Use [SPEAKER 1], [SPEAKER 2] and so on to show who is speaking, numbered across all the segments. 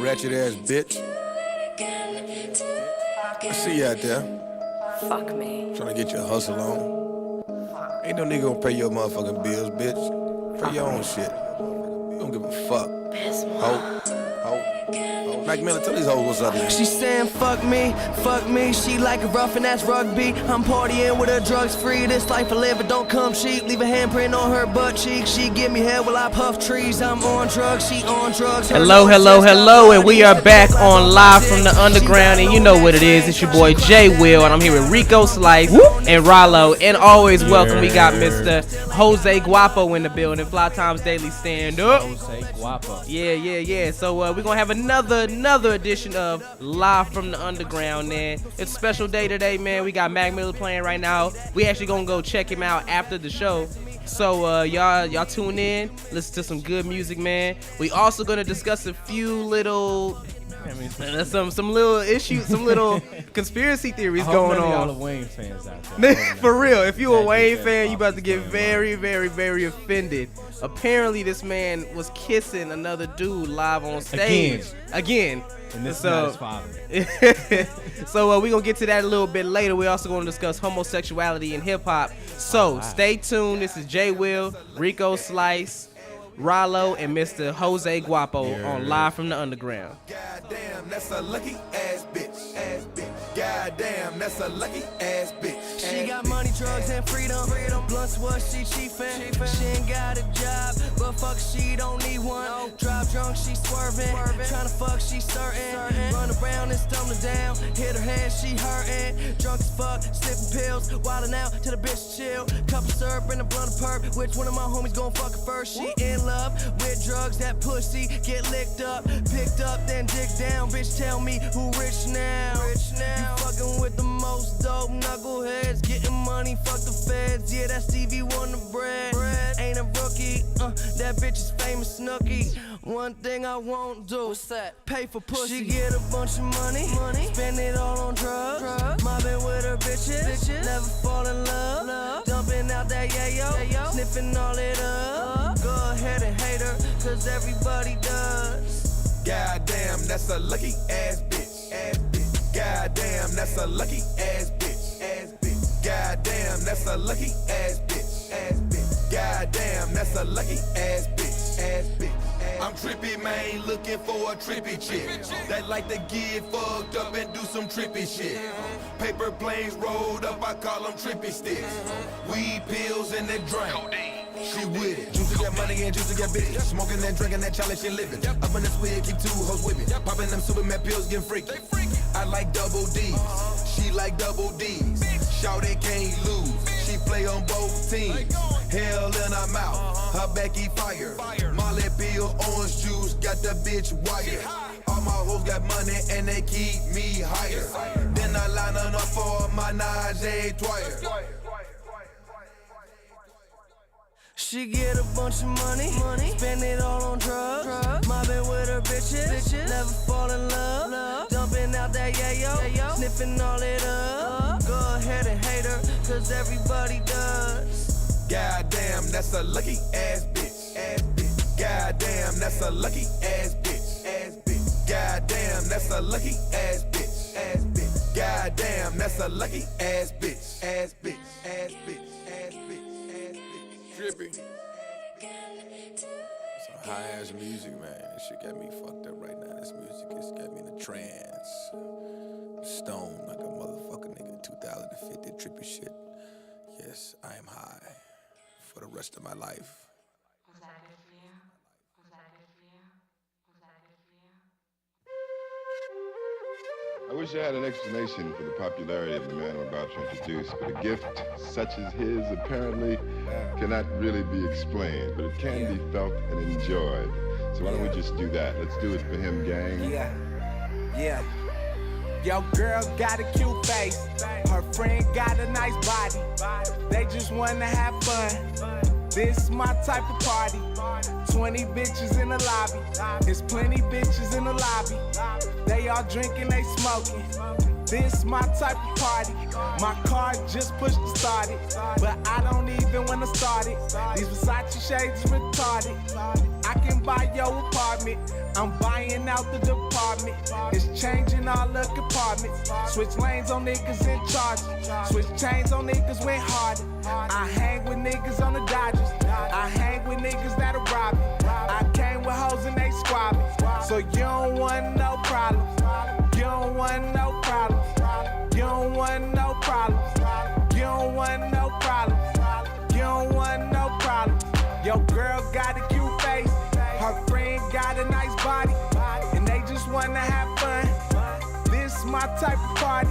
[SPEAKER 1] ratchet ass bitch. I see you out there.
[SPEAKER 2] Fuck me.
[SPEAKER 1] Trying to get your hustle on. Ain't no nigga gonna pay your motherfucking bills, bitch. Pay your own shit. Don't give a fuck. Ho. Mac Miller, tell these hoes what's up here.
[SPEAKER 3] She saying fuck me, she like a rough and that's rugby. I'm partying with her drugs free, this life I live it don't come cheap. Leave a handprint on her butt cheek, she give me head while I puff trees. I'm on drugs, she on drugs.
[SPEAKER 4] Hello, and we are back on Live from the Underground, and you know what it is, it's your boy J Will, and I'm here with Rico Slice and Rollo, and always welcome, we got Mr. Jose Guapo in the building, Fly Times Daily Stand Up.
[SPEAKER 5] Jose Guapo.
[SPEAKER 4] Yeah. So we're gonna have another edition of Live from the Underground, man. It's a special day today, man. We got Mac Miller playing right now. We actually gonna go check him out after the show. So y'all tune in, listen to some good music, man. We also gonna discuss a few little some little issues, some little conspiracy theories going on.
[SPEAKER 5] All the Wayne fans out there.
[SPEAKER 4] For real, if you a Wayne fan, you about to get very offended. Apparently, this man was kissing another dude live on stage. Again.
[SPEAKER 5] And this is not his father.
[SPEAKER 4] So we're going to get to that a little bit later. We're also going to discuss homosexuality in hip-hop. So stay tuned. This is J Will, Rico Slice, Rollo, and Mr. Jose Guapo on Live from the Underground.
[SPEAKER 1] Goddamn, that's a lucky ass bitch. Goddamn, that's a lucky ass bitch.
[SPEAKER 3] She got money, drugs, and freedom. Blunts what she chiefin'. She ain't got a job, but fuck, she don't need one. Drive drunk, she swerving. Tryna fuck, she certain. Run around and stumble down. Hit her head, she hurtin'. Drunk as fuck, sniffing pills. Wildin' out till the bitch chill. Cup of syrup and a blunt of perp. Which one of my homies gon' fuck her first? She in love with drugs, that pussy get licked up. Picked up, then dig down. Bitch, tell me who rich now. You fucking with the most dope knuckleheads. Getting money, fuck the feds. Yeah, that's Stevie Wonder bread. Ain't a rookie, that bitch is famous Snooky. One thing I won't do, what's that? Pay for pussy. She get a bunch of money. Spend it all on drugs. Mobbing with her bitches. Never fall in love. Dumping out that yayo. Sniffing all it up. Go ahead and hate her, cause everybody does.
[SPEAKER 1] Goddamn, that's a lucky ass bitch. Goddamn, that's a lucky ass bitch. Goddamn, that's a lucky ass bitch. Goddamn, that's a lucky ass bitch. I'm trippy, man, looking for a trippy chick that like to get fucked up and do some trippy shit. Paper planes rolled up, I call them trippy sticks. Weed pills in the drink. She with it. Juicy got money and Juicy got bitches. Smoking and drinking that challenge she living. Up in this wig, keep two hoes with me. Popping them Superman pills, getting freaky. I like double D's. She like double D's. Shawty can't lose. She play on both teams. Hell in her mouth. Her Becky fire. Molly pill, orange juice, got the bitch wired. All my hoes got money and they keep me higher. Then I line her up for my Najee Dwyer.
[SPEAKER 3] She get a bunch of money. Spend it all on drugs. Mobbing with her bitches. Never fall in love. Dumping out that yayo. Sniffing all it up. Go ahead and hate her, cause everybody does.
[SPEAKER 1] Goddamn, that's a lucky ass bitch. Goddamn, that's a lucky ass bitch. Goddamn, that's a lucky ass bitch. Goddamn, that's a lucky ass bitch. Trippy. Some high ass music, man. This shit got me fucked up right now. This music has got me in a trance. Stoned like a motherfucking nigga. 2050 trippy shit. Yes, I am high for the rest of my life.
[SPEAKER 2] Was that good for you? Was that good for you? Was that good for you?
[SPEAKER 6] I wish I had an explanation for the popularity of the man I'm about to introduce, but a gift such as his apparently cannot really be explained, but it can be felt and enjoyed. So why don't we just do that? Let's do it for him, gang.
[SPEAKER 7] Yeah. Yo, girl got a cute face. Her friend got a nice body. They just wanna have fun. This is my type of party. 20 bitches in the lobby. There's plenty bitches in the lobby. They all drinking, they smoking. This my type of party. My car just pushed to start it, but I don't even wanna start it. These Versace shades is retarded. I can buy your apartment. I'm buying out the department. It's changing all the compartments. Switch lanes on niggas in charge. Switch chains on niggas went harder. I hang with niggas on the Dodgers. I hang with niggas that'll rob me. I came with hoes and they squabbing. So you don't want no problems. You don't want no problems. You don't want no problems. You don't want no problems. You don't want no problems. Your girl got a cute face. Her friend got a nice body. And they just wanna have fun. This my type of party.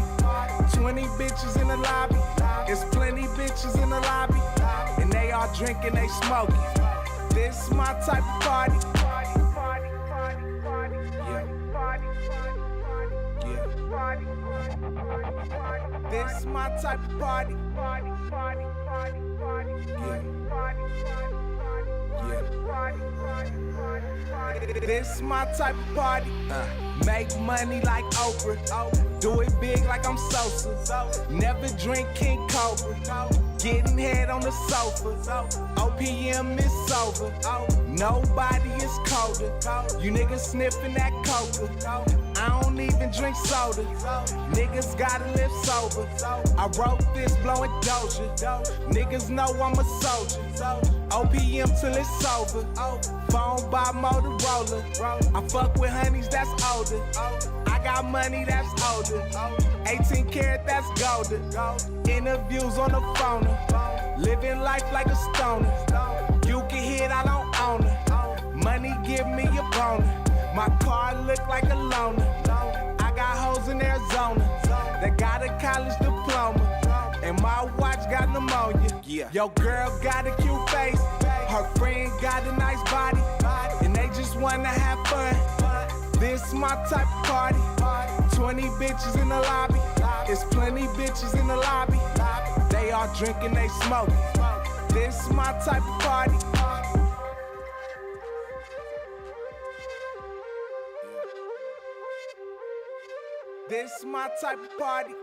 [SPEAKER 7] 20 bitches in the lobby. There's plenty bitches in the lobby. And they all drinking, they smoking. This my type of party. This my type of party. This my type of party. Make money like Oprah. Do it big like I'm Sosa. Never drink King Cobra. Getting head on the sofa. OPM is over. Nobody is colder. You niggas sniffing that coca. I don't even drink soda. Niggas gotta live sober. I wrote this blowing Doja. Niggas know I'm a soldier. OPM till it's over. Phone by Motorola. I fuck with honeys that's older. I got money that's older. 18 karat that's golden. Interviews on the phone. Living life like a stoner. You can hit, I don't own her. Money give me a boner. My car look like a loaner. I got hoes in Arizona that got a college diploma. And my watch got pneumonia. Your girl got a cute face. Her friend got a nice body. And they just wanna have fun. This my type of party. 20 bitches in the lobby. It's plenty bitches in the lobby. They all drinking, they smoking. This my type of party. This my type of party.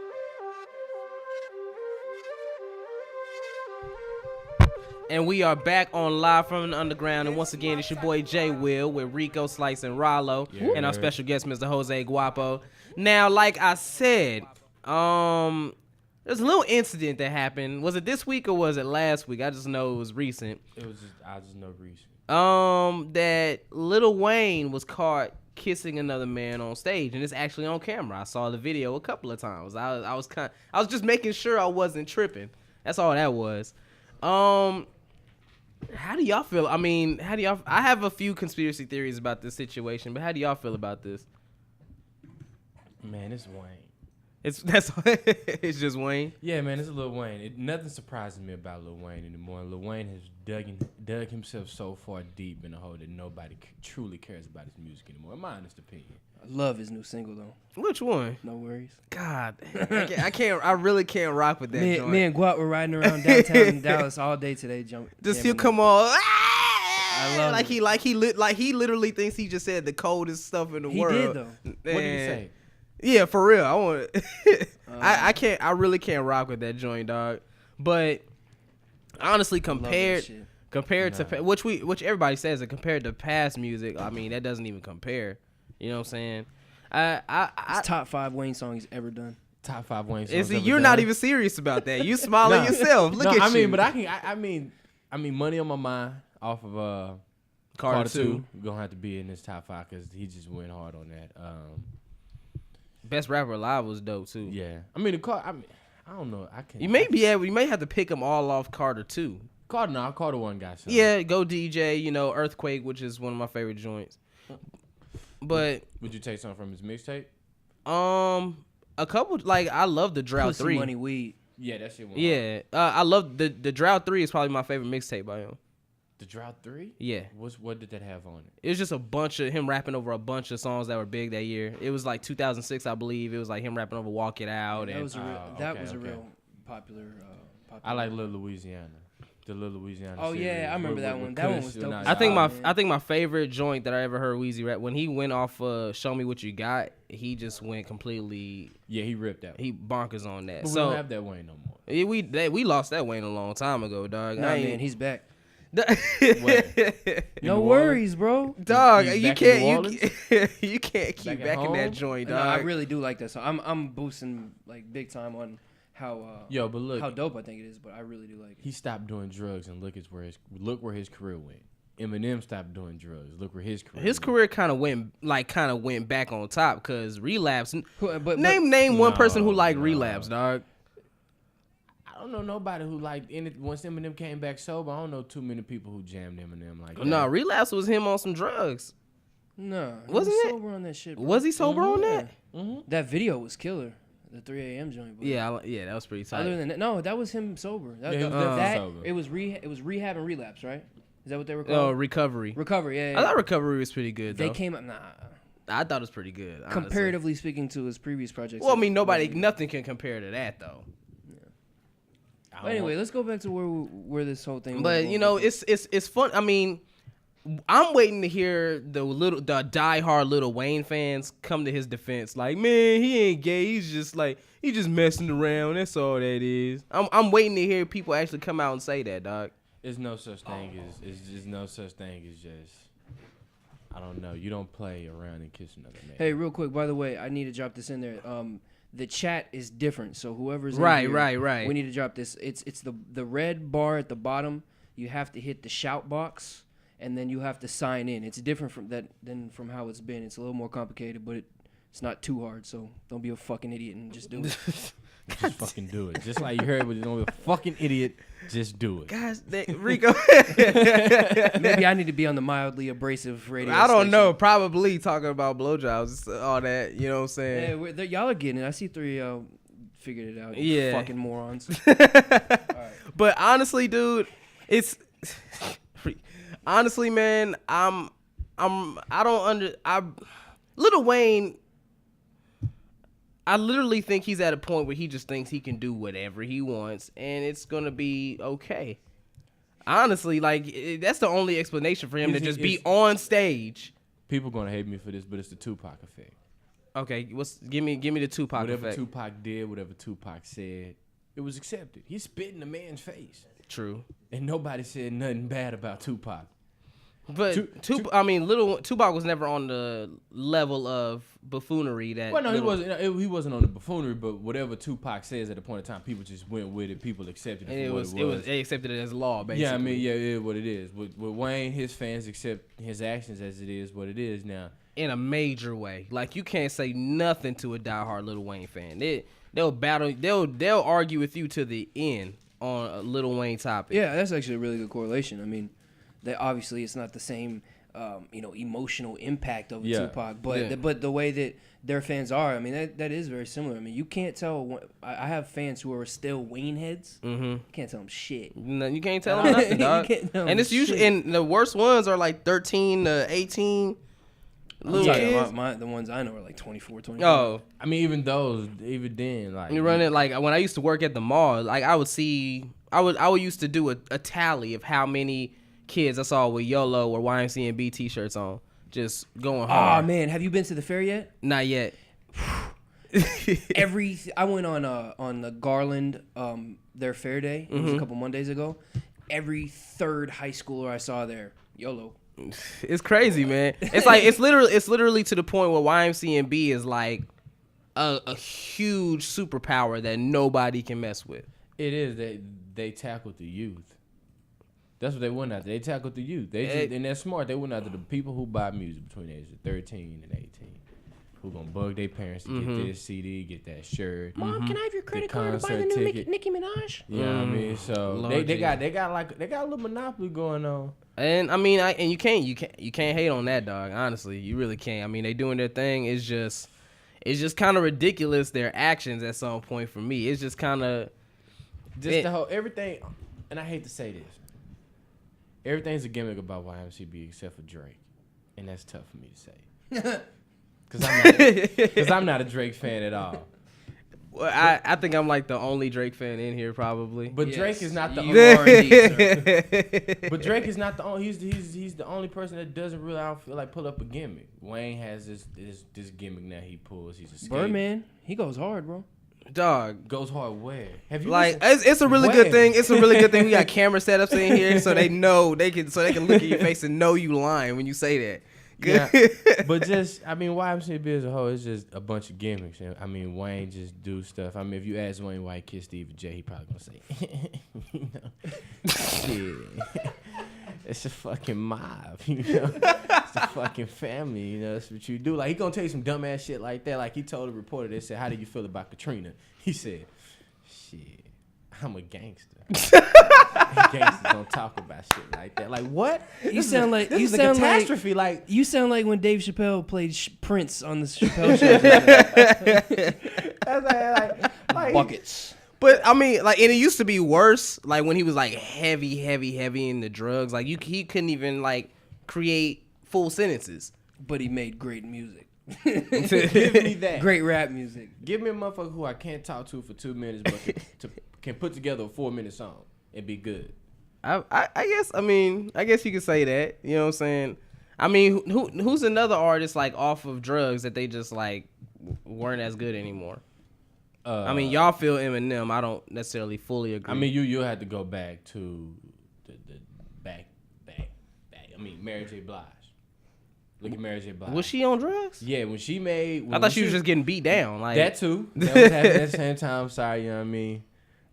[SPEAKER 4] And we are back on Live from the Underground. And once again, it's your boy Jay Will with Rico, Slice, and Rollo. And our special guest, Mr. Jose Guapo. Now, like I said, there's a little incident that happened. Was it this week or was it last week? I just know it was recent.
[SPEAKER 5] I just know recent.
[SPEAKER 4] That Lil Wayne was caught kissing another man on stage, and it's actually on camera. I saw the video a couple of times. I was just making sure I wasn't tripping. That's all that was. How do y'all feel? I mean, I have a few conspiracy theories about this situation, but how do y'all feel about this?
[SPEAKER 5] Man, it's Wayne.
[SPEAKER 4] It's just Wayne.
[SPEAKER 5] Yeah, man, it's Lil Wayne. Nothing surprises me about Lil Wayne anymore. Lil Wayne has dug himself so far deep in a hole that nobody truly cares about his music anymore. In my honest opinion.
[SPEAKER 3] I love his new single though.
[SPEAKER 4] Which one?
[SPEAKER 3] No Worries.
[SPEAKER 4] God, I can't. I really can't rock with that.
[SPEAKER 3] Me and Guap were riding around downtown in Dallas all day today.
[SPEAKER 4] Just he'll come on.
[SPEAKER 3] I love
[SPEAKER 4] he literally thinks he just said the coldest stuff in the world.
[SPEAKER 3] He did though.
[SPEAKER 4] What
[SPEAKER 5] did he say?
[SPEAKER 4] Yeah, for real. I want. I can't. I really can't rock with that joint, dog. But honestly, compared to which everybody says it compared to past music, I mean that doesn't even compare. You know what I'm saying?
[SPEAKER 3] It's top 5 Wayne songs ever done.
[SPEAKER 5] Top 5 Wayne songs.
[SPEAKER 4] You're not even serious about that. You smiling yourself. Look at you.
[SPEAKER 5] But I mean, Money on My Mind off of Carter 2 gonna have to be in this top 5 because he just went hard on that.
[SPEAKER 4] Best Rapper Alive was dope too.
[SPEAKER 5] Yeah, I mean I don't know. I can't.
[SPEAKER 4] You may have to pick them all off Carter 2.
[SPEAKER 5] Carter 1 got some.
[SPEAKER 4] Yeah, Go DJ. You know, Earthquake, which is one of my favorite joints. But
[SPEAKER 5] would you take something from his mixtape?
[SPEAKER 4] A couple. Like I love the Drought
[SPEAKER 3] Pussy
[SPEAKER 4] 3.
[SPEAKER 3] Money Weed.
[SPEAKER 5] Yeah, that shit.
[SPEAKER 4] Yeah, I love the Drought 3 is probably my favorite mixtape by him.
[SPEAKER 5] The Drought 3?
[SPEAKER 4] Yeah.
[SPEAKER 5] What did that have on it?
[SPEAKER 4] It was just a bunch of him rapping over a bunch of songs that were big that year. It was like 2006, I believe. It was like him rapping over Walk It Out.
[SPEAKER 3] That
[SPEAKER 4] And
[SPEAKER 3] was a real popular.
[SPEAKER 5] I like Lil Louisiana. The Lil Louisiana.
[SPEAKER 3] Oh
[SPEAKER 5] series.
[SPEAKER 3] yeah, I remember that one. That one was dope.
[SPEAKER 4] I think my favorite joint that I ever heard Weezy rap when he went off Show Me What You Got, he just went completely.
[SPEAKER 5] Yeah, he ripped out.
[SPEAKER 4] He bonkers on that.
[SPEAKER 5] But
[SPEAKER 4] so
[SPEAKER 5] we don't have that Wayne no more.
[SPEAKER 4] We lost that Wayne a long time ago, dog.
[SPEAKER 3] Nah, man, he's back.
[SPEAKER 8] No worries, bro.
[SPEAKER 4] Dog,
[SPEAKER 5] He's
[SPEAKER 4] you
[SPEAKER 5] back in New
[SPEAKER 4] can't
[SPEAKER 5] Orleans?
[SPEAKER 4] you can't keep
[SPEAKER 5] Back at
[SPEAKER 4] back in that
[SPEAKER 5] home?
[SPEAKER 4] joint,
[SPEAKER 8] No,
[SPEAKER 4] dog.
[SPEAKER 8] I really do like that song. I'm boosting like big time on how
[SPEAKER 5] Yo, but look,
[SPEAKER 8] how dope I think it is, but I really do like it.
[SPEAKER 5] he stopped doing drugs and look where his career went. Eminem stopped doing drugs. Look where his career.
[SPEAKER 4] His
[SPEAKER 5] went.
[SPEAKER 4] career kind of went back on top because Relapse.
[SPEAKER 8] But
[SPEAKER 4] Name one person who
[SPEAKER 5] No,
[SPEAKER 4] liked
[SPEAKER 5] no.
[SPEAKER 4] Relapse, dog.
[SPEAKER 5] I don't know nobody who liked it. Once Eminem came back sober, I don't know too many people who jammed Eminem like that.
[SPEAKER 4] No, Relapse was him on some drugs.
[SPEAKER 8] No, he
[SPEAKER 4] Wasn't
[SPEAKER 8] was
[SPEAKER 4] it?
[SPEAKER 8] sober on that shit. Bro.
[SPEAKER 4] Was he sober on that?
[SPEAKER 8] That video was killer. The 3 a.m. joint. Bro.
[SPEAKER 4] Yeah, that was pretty tight.
[SPEAKER 8] Other than that, no, that was him sober. That,
[SPEAKER 5] Yeah, he was
[SPEAKER 8] that-
[SPEAKER 5] definitely sober.
[SPEAKER 8] It was rehab and relapse, right? Is that what they were
[SPEAKER 4] Oh,
[SPEAKER 8] called?
[SPEAKER 4] Recovery.
[SPEAKER 8] Recovery. Yeah, yeah.
[SPEAKER 4] I thought Recovery was pretty good, though.
[SPEAKER 8] They came up. Nah.
[SPEAKER 4] I thought it was pretty good. honestly.
[SPEAKER 8] Comparatively speaking to his previous projects.
[SPEAKER 4] Well, I mean, nothing can compare to that, though.
[SPEAKER 8] But anyway, let's go back to where this whole thing.
[SPEAKER 4] But
[SPEAKER 8] was
[SPEAKER 4] you
[SPEAKER 8] going.
[SPEAKER 4] know, it's fun. I mean, I'm waiting to hear the diehard Lil Wayne fans come to his defense. Like, man, he ain't gay. He's just messing around. That's all that is. I'm waiting to hear people actually come out and say that, dog.
[SPEAKER 5] There's no such thing as it's just no such thing as just. I don't know. You don't play around and kiss another man.
[SPEAKER 8] Hey, real quick, by the way, I need to drop this in there. The chat is different, so whoever's in
[SPEAKER 4] Right.
[SPEAKER 8] we need to drop this. It's the red bar at the bottom. You have to hit the shout box, and then you have to sign in. It's different than from how it's been. It's a little more complicated, but it's not too hard. So don't be a fucking idiot and just do it.
[SPEAKER 5] Just fucking do it. Just like you heard, but don't be a fucking idiot. Just do it.
[SPEAKER 4] Guys, Rico.
[SPEAKER 8] Maybe I need to be on the mildly abrasive radio.
[SPEAKER 4] I don't
[SPEAKER 8] station.
[SPEAKER 4] know. Probably talking about blowjobs, all that. You know what I'm saying?
[SPEAKER 8] Yeah, y'all are getting it. I see 3 of y'all figured it out. You
[SPEAKER 4] Yeah.
[SPEAKER 8] fucking morons.
[SPEAKER 4] But honestly, dude, honestly, man, Lil Wayne, I literally think he's at a point where he just thinks he can do whatever he wants and it's gonna be okay. Honestly, that's the only explanation for him to just be on stage.
[SPEAKER 5] People gonna hate me for this, but it's the Tupac effect.
[SPEAKER 4] Okay, give me the Tupac
[SPEAKER 5] Whatever
[SPEAKER 4] effect.
[SPEAKER 5] Tupac did, whatever Tupac said, it was accepted. He spit in the man's face,
[SPEAKER 4] True.
[SPEAKER 5] and nobody said nothing bad about Tupac.
[SPEAKER 4] But Tupac was never on the level of buffoonery that.
[SPEAKER 5] Well, no, he wasn't. He wasn't on the buffoonery, but whatever Tupac says at a point in time, people just went with it. People accepted it.
[SPEAKER 4] And
[SPEAKER 5] for what it was.
[SPEAKER 4] they accepted it as law, basically.
[SPEAKER 5] Yeah, I mean, yeah, it is what it is. With Wayne, his fans accept his actions as it is what it is now.
[SPEAKER 4] In a major way, like you can't say nothing to a diehard Lil Wayne fan. They'll battle. They'll argue with you to the end on a Lil Wayne topic.
[SPEAKER 8] Yeah, that's actually a really good correlation. I mean, obviously it's not the same, emotional impact of Tupac, but the way that their fans are, I mean, that is very similar. I mean, you can't tell. I have fans who are still Wayne heads. Mm-hmm. You can't tell them shit.
[SPEAKER 4] No, you can't tell them nothing, dog.
[SPEAKER 8] You can't tell
[SPEAKER 4] and
[SPEAKER 8] them
[SPEAKER 4] it's usually
[SPEAKER 8] shit.
[SPEAKER 4] and the worst ones are like 13 to 18. Little kids.
[SPEAKER 8] The ones I know are like 24, 25.
[SPEAKER 4] Oh,
[SPEAKER 5] I mean, even then, like
[SPEAKER 4] you run it like when I used to work at the mall. Like I would used to do a tally of how many kids I saw with YOLO or YMCMB t-shirts on, just going
[SPEAKER 8] Oh
[SPEAKER 4] hard.
[SPEAKER 8] man, have you been to the fair yet?
[SPEAKER 4] Not yet.
[SPEAKER 8] I went on the Garland their fair day. It was a couple Mondays ago. Every third high schooler I saw there, YOLO.
[SPEAKER 4] It's crazy, man. It's like it's literally to the point where YMCMB is like a huge superpower that nobody can mess with.
[SPEAKER 5] it is. They tackled the youth. That's what they went after. They tackled the youth. And they're smart. They went after the people who buy music between the ages of 13 and 18. Who gonna bug their parents to get this CD, get that shirt.
[SPEAKER 8] Mom, can I have your credit
[SPEAKER 5] The
[SPEAKER 8] card to buy the
[SPEAKER 5] concert
[SPEAKER 8] new
[SPEAKER 5] ticket.
[SPEAKER 8] Nicki Minaj?
[SPEAKER 5] You know what I mean? So
[SPEAKER 4] Lord
[SPEAKER 5] they got a little monopoly going on.
[SPEAKER 4] And I mean, you can't hate on that, dog. Honestly, you really can't. I mean, they doing their thing. It's just kind of ridiculous, their actions at some point for me. It's just kind of
[SPEAKER 5] The whole everything. And I hate to say this, everything's a gimmick about YMCB except for Drake, and that's tough for me to say. Because I'm not a Drake fan at all.
[SPEAKER 4] Well, I think I'm like the only Drake fan in here, probably.
[SPEAKER 5] But
[SPEAKER 8] Yes,
[SPEAKER 5] Drake is not the
[SPEAKER 8] you
[SPEAKER 5] only.
[SPEAKER 8] are indeed, sir.
[SPEAKER 5] But Drake is not the only. He's the only person that doesn't really, I don't feel like, pull up a gimmick. Wayne has this gimmick now he pulls. He's a skate.
[SPEAKER 8] Birdman, he goes hard, bro.
[SPEAKER 4] Dog.
[SPEAKER 5] Goes hard where? Have you
[SPEAKER 4] Like
[SPEAKER 5] listened?
[SPEAKER 4] it's a really good thing. It's a really good thing we got camera setups in here so they know they can look at your face and know you lying when you say that.
[SPEAKER 5] Yeah, but just YMCB as a whole is just a bunch of gimmicks. I mean, Wayne just do stuff. I mean, if you ask Wayne why he kissed Stevie J, he probably gonna say, you know, shit. It's a fucking mob, you know. It's a fucking family, you know. That's what you do. Like he gonna tell you some dumbass shit like that. Like he told a reporter, they said, "How do you feel about Katrina?" He said, "Shit, I'm a gangster." Gangsters don't talk about shit like that. Like what?
[SPEAKER 8] You sound like
[SPEAKER 5] a catastrophe. Like
[SPEAKER 8] you sound like when Dave Chappelle played Prince on the Chappelle show.
[SPEAKER 5] That's like
[SPEAKER 8] Buckets.
[SPEAKER 4] But I mean, like, and it used to be worse. Like when he was like heavy into drugs. Like he couldn't even like create full sentences.
[SPEAKER 8] But he made great music.
[SPEAKER 5] Give me that.
[SPEAKER 8] Great rap music.
[SPEAKER 5] Give me a motherfucker who I can't talk to for 2 minutes, but can put together a 4-minute song and be good.
[SPEAKER 4] I guess you could say that. You know what I'm saying? I mean, who's another artist like off of drugs that they just like weren't as good anymore? I mean, y'all feel Eminem. I don't necessarily fully agree.
[SPEAKER 5] I mean, you'll have to go back to the back. I mean, Mary J. Blige. Look at Mary J. Blige.
[SPEAKER 4] Was she on drugs?
[SPEAKER 5] Yeah, when she made.
[SPEAKER 4] I thought she was just getting beat down. Like
[SPEAKER 5] that too. That was happening at the same time. Sorry, you know what I mean.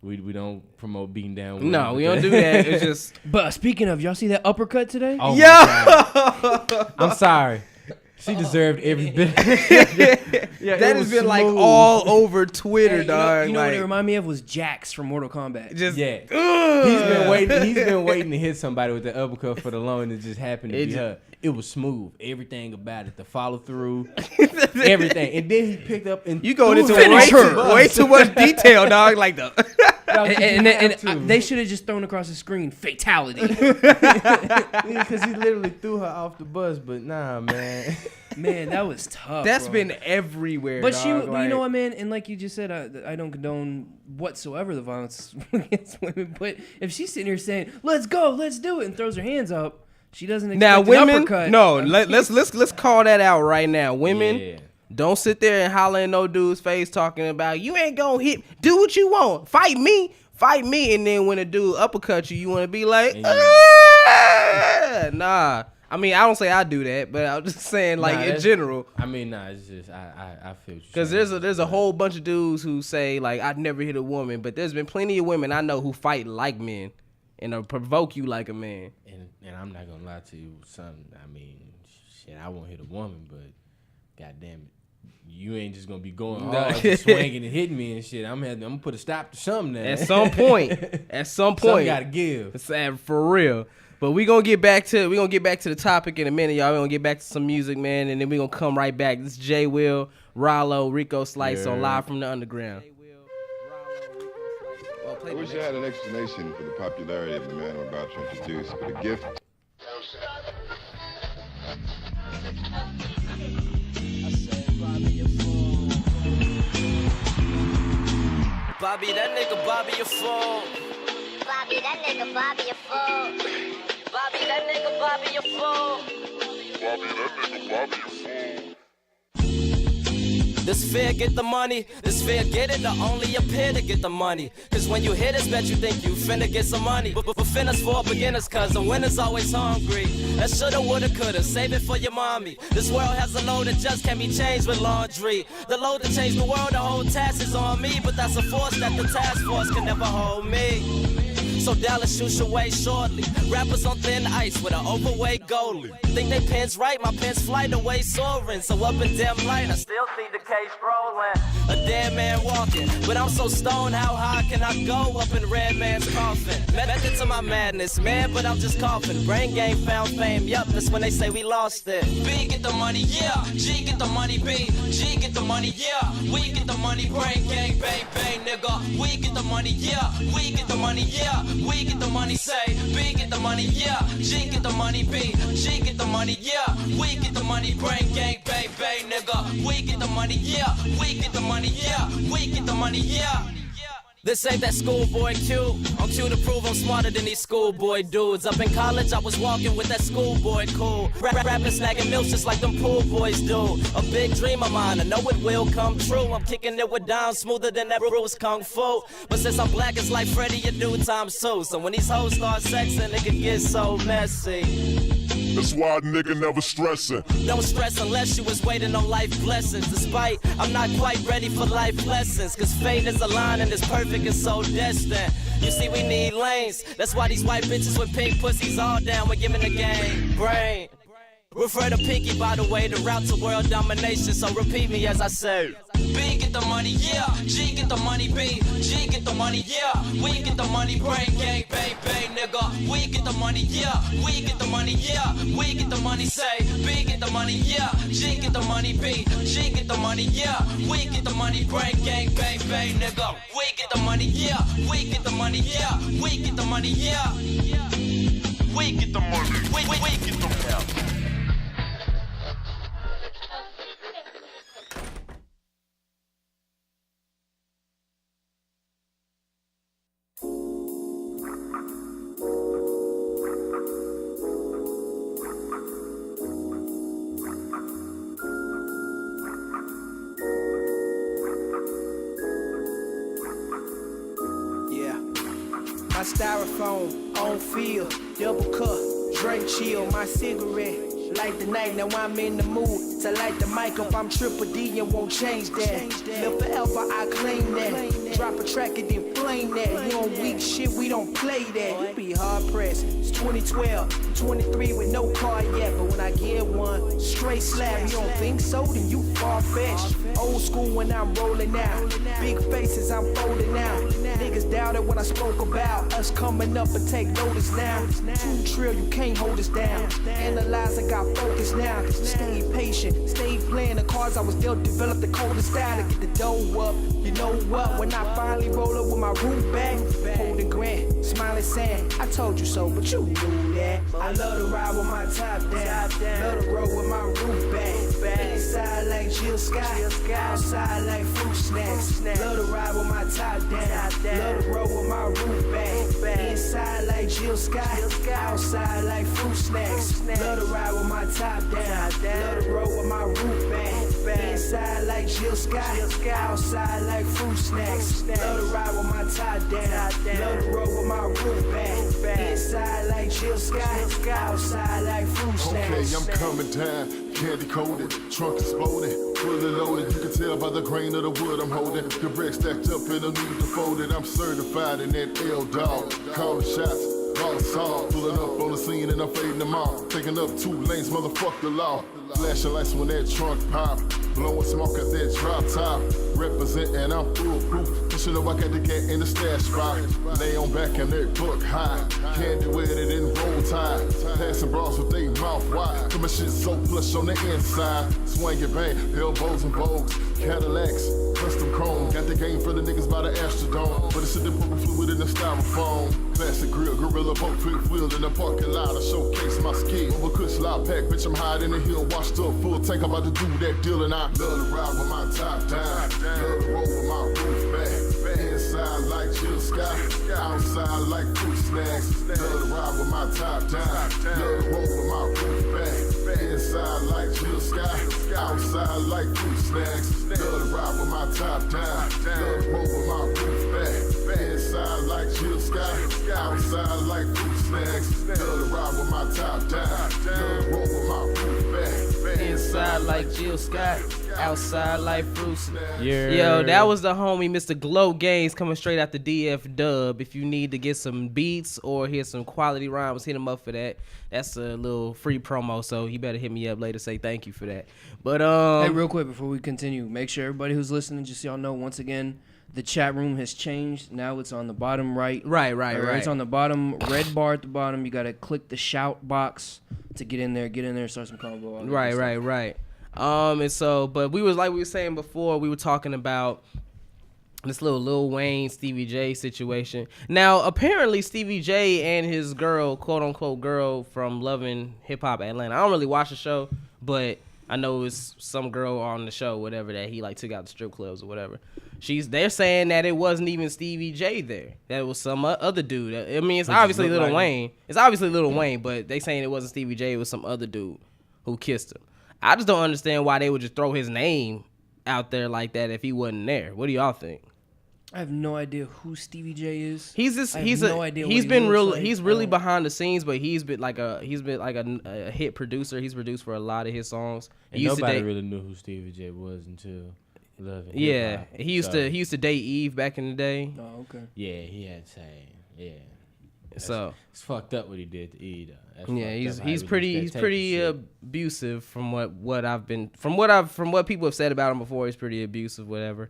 [SPEAKER 5] We don't promote beating down women.
[SPEAKER 4] No, we don't do that. It's just.
[SPEAKER 8] But speaking of, y'all see that uppercut today?
[SPEAKER 5] Oh yeah. I'm sorry. She deserved every bit.
[SPEAKER 4] That has been like all over Twitter,
[SPEAKER 8] hey,
[SPEAKER 4] dog.
[SPEAKER 8] You know
[SPEAKER 4] like,
[SPEAKER 8] what it reminded me of was Jax from Mortal Kombat.
[SPEAKER 4] Just
[SPEAKER 5] He's been waiting to hit somebody with the uppercut for the long, and it just happened to be her. It was smooth. Everything about it, the follow through, everything. And then he picked up and
[SPEAKER 4] you going into way too much detail, dog. Like the.
[SPEAKER 8] and they should have just thrown across the screen fatality.
[SPEAKER 5] Because he literally threw her off the bus, but nah, man.
[SPEAKER 8] Man, that was tough.
[SPEAKER 4] That's
[SPEAKER 8] bro.
[SPEAKER 4] been everywhere.
[SPEAKER 8] But
[SPEAKER 4] dog.
[SPEAKER 8] you know what, man? And like you just said, I don't condone whatsoever the violence against women. But if she's sitting here saying, "Let's go, let's do it," and throws her hands up, she doesn't expect
[SPEAKER 4] now
[SPEAKER 8] an
[SPEAKER 4] women.
[SPEAKER 8] uppercut.
[SPEAKER 4] No, let's call that out right now. Women, don't sit there and holler in no dude's face talking about you ain't gonna hit. Do what you want. Fight me. And then when a dude uppercut you want to be like, nah. I mean, I don't say I do that, but I'm just saying, like, in general.
[SPEAKER 5] I mean, nah, it's just, I feel you.
[SPEAKER 4] Because there's a whole bunch of dudes who say, like, I'd never hit a woman, but there's been plenty of women I know who fight like men and provoke you like a man.
[SPEAKER 5] And I'm not going to lie to you, son. I mean, shit, I won't hit a woman, but goddamn it. You ain't just gonna be going hard, just swinging and hitting me and shit. I'm gonna put a stop to something now.
[SPEAKER 4] At some point,
[SPEAKER 5] something gotta give.
[SPEAKER 4] It's for real. But we gonna get back to the topic in a minute, y'all. We gonna get back to some music, man, and then we gonna come right back. This is J Will, Rollo, Rico Slice on Live from the Underground.
[SPEAKER 6] I wish I had an explanation for the popularity of the man I'm about to introduce, but a gift.
[SPEAKER 3] Bobby, that nigga Bobby a fool.
[SPEAKER 9] Bobby, that nigga Bobby a fool.
[SPEAKER 3] Bobby, that nigga Bobby a fool.
[SPEAKER 6] Bobby, that nigga Bobby a fool.
[SPEAKER 3] This fear get the money, this fear get it, or only appear to get the money. Cause when you hit us, bet you think you finna get some money. But finna's for beginners, cause the winner's always hungry. That shoulda, woulda, coulda, save it for your mommy. This world has a load that just can't be changed with laundry. The load to change the world, the whole task is on me. But that's a force that the task force can never hold me. So Dallas shoots away shortly. Rappers on thin ice with an overweight goalie. Think they pens right, my pens flight away soaring. So up in dim light, I still see the case rolling. A dead man walking, but I'm so stoned, how high can I go up in red man's coffin? Method to my madness, man, but I'm just coughing. Brain game found fame, yup, that's when they say we lost it. B get the money, yeah, G get the money, B, G get the money, yeah, we get the money, brain gang, bang, bang, nigga. We get the money, yeah, we get the money, yeah. We get the money, say, B get the money, yeah. G get the money, B, G get the money, yeah. We get the money, brain gang, bang, bang, nigga. We get the money, yeah. We get the money, yeah. We get the money, yeah.
[SPEAKER 10] This ain't that schoolboy Q. I'm Q to prove I'm smarter than these schoolboy dudes. Up in college, I was walking with that schoolboy cool. Rapping, snagging milks just like them pool boys do. A big dream of mine, I know it will come true. I'm kicking it with down smoother than that Bruce Kung Fu. But since I'm black, it's like Freddy, you do times two. So when these hoes start sexing, it can get so messy.
[SPEAKER 11] That's why a nigga never stressin'.
[SPEAKER 10] Don't stress unless you was waiting on life blessings. Despite I'm not quite ready for life lessons. Cause fate is a line and it's perfect and so destined. You see we need lanes. That's why these white bitches with pink pussies all down. We're giving the game brain. Refer to Pinky, by the way, the route to world domination. So repeat me as I say. B get the money, yeah. G get the money, B. G get the money, yeah. We get the money, brain gang, bang, bang, nigga. We get the money, yeah. We get the money, yeah. We get the money, say. B get the money, yeah. G get the money, B. G get the money, yeah. We get the money, brain gang, bang, bang, nigga. We get the money, yeah. We get the money, yeah. We get the money, yeah. We get the money. We get the money.
[SPEAKER 3] My styrofoam on field, double cup, drink chill, my cigarette, light the night, now I'm in the mood to light the mic up, I'm Triple D and won't change that. Live forever, I claim that. Drop a track and then flame that. You on weak shit, we don't play that. You be hard pressed. It's 2012, 23 with no car yet, but when I get one, straight slab. You don't think so? Then you far-fetched. Old school when I'm rolling out. Big faces, I'm folding out. Niggas doubted when I spoke about us coming up and take notice now. 2 trill, you can't hold us down. Analyzing, got focus now. Stay patient, stay playing the cards I was dealt. Develop the coldest style to get the dough up. You know what? When I finally roll up with my roof back, holding Grant, smiling saying, I told you so, but you knew that. I love to ride with my top down. Love to roll with my roof back. Inside like Jill Scott, outside like fruit snacks. Love to ride with my top down. Love to roll with my roof back. Inside like Jill Scott, outside like fruit snacks. Love to ride with my top down. Love to roll with my roof back. Inside like Jill Scott, outside like fruit snacks. Love to ride with my top down. Love to roll with my roof back. Inside like Jill Scott, outside like fruit snacks.
[SPEAKER 11] Okay, I'm coming down, candy coated, trunk exploded, fully loaded. You can tell by the grain of the wood I'm holding. The brick stacked up in a need to fold it. I'm certified in that L-Dog. Call the shots. All the song, pulling up on the scene and I'm fading them out. Taking up 2 lanes, motherfuck the law. Flashing lights when that trunk pop. Blowing smoke at that drop top. Representing, I'm foolproof. Pushing up, I got the cat in the stash spot. Lay on back and that book high. Candy with it in roll tide. Passing bras with they mouth wide. Cause my shit so plush on the inside. Swing it bang, elbows and bows. Cadillacs, custom chrome. Got the game for the niggas by the Astrodome. But it's a different fluid in the styrofoam. Classic grill, gorilla boat, fifth wheel in the parking lot. I showcase my skill. Over kush loud pack, bitch, I'm hiding in the hill. Washed up, full tank, I'm about to do that deal. And I love to ride with my top down. Love to roll with my roof back. Inside like Jill Scott, outside like fruit snacks. Love to ride with my top down. Love to roll with my roof back. Inside like Jill Scott, outside like fruit snacks. Love to ride with my top down. Love to roll with my roof back. Inside like Jill Scott, outside like fruit snacks. Love to ride with my top down. Love to roll with my roof back.
[SPEAKER 4] Inside like Jill Scott, outside like fruit snacks.
[SPEAKER 5] Yeah.
[SPEAKER 4] Yo, that was the homie Mr. Glow Games coming straight out the DF Dub. If you need to get some beats or hear some quality rhymes, hit him up for that. That's a little free promo, so you better hit me up later, say thank you for that. But
[SPEAKER 8] hey, real quick before we continue, make sure everybody who's listening, just so y'all know, once again, the chat room has changed. Now it's on the bottom right.
[SPEAKER 4] Right.
[SPEAKER 8] It's on the bottom, red bar at the bottom. You got to click the shout box to get in there, start some combo.
[SPEAKER 4] Right. And so, but we were saying before, we were talking about this little Lil Wayne, Stevie J situation. Now, apparently Stevie J and his girl, quote unquote girl from Loving Hip Hop Atlanta. I don't really watch the show, but I know it's some girl on the show, whatever, that he like took out the strip clubs or whatever. They're saying that it wasn't even Stevie J there. That it was some other dude. I mean, it's obviously Lil Wayne. It's obviously Lil Wayne, but they saying it wasn't Stevie J. It was some other dude who kissed him. I just don't understand why they would just throw his name out there like that if he wasn't there. What do y'all think?
[SPEAKER 8] I have no idea who Stevie J is.
[SPEAKER 4] He's really behind the scenes, but he's been like a hit producer. He's produced for a lot of his songs.
[SPEAKER 5] And nobody really knew who Stevie J was until Love and Hip Hop.
[SPEAKER 4] He used to date Eve back in the day.
[SPEAKER 8] Oh, okay.
[SPEAKER 5] Yeah, he had to say, yeah.
[SPEAKER 4] So
[SPEAKER 5] it's fucked up what he did to Eve.
[SPEAKER 4] He's pretty abusive from what people have said about him before. He's pretty abusive, whatever.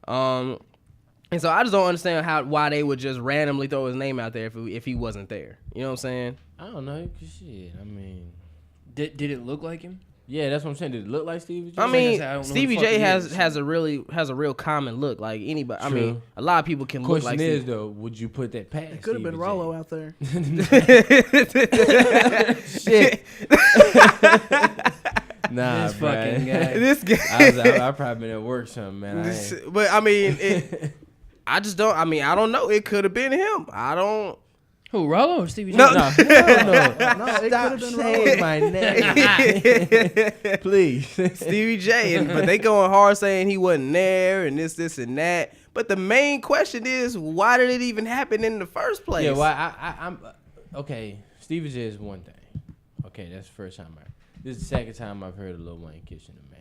[SPEAKER 4] And so I just don't understand why they would just randomly throw his name out there if he wasn't there. You know what I'm saying?
[SPEAKER 5] I don't know. Cause shit, I mean,
[SPEAKER 8] did it look like him?
[SPEAKER 5] Yeah, that's what I'm saying. Did it look like Stevie J?
[SPEAKER 4] I mean, Stevie J has a real common look. Like anybody. True. I mean, a lot of people can look like.
[SPEAKER 5] Question is though, would you put that past?
[SPEAKER 12] It could have been Rollo out there.
[SPEAKER 5] Shit. Nah,
[SPEAKER 8] this fucking guy.
[SPEAKER 4] This guy.
[SPEAKER 5] I probably been at work something, man.
[SPEAKER 4] But I mean, I just don't. I mean, I don't know. It could have been him. I don't.
[SPEAKER 8] Who, Rollo or Stevie J?
[SPEAKER 5] No.
[SPEAKER 12] No, it
[SPEAKER 5] Stop saying my name, please.
[SPEAKER 4] Stevie J. But they going hard saying he wasn't there and this, and that. But the main question is, why did it even happen in the first place?
[SPEAKER 5] Yeah, well, I'm okay. Stevie J is one thing. Okay, that's the first time this is the second time I've heard of Lil Wayne kissing a man.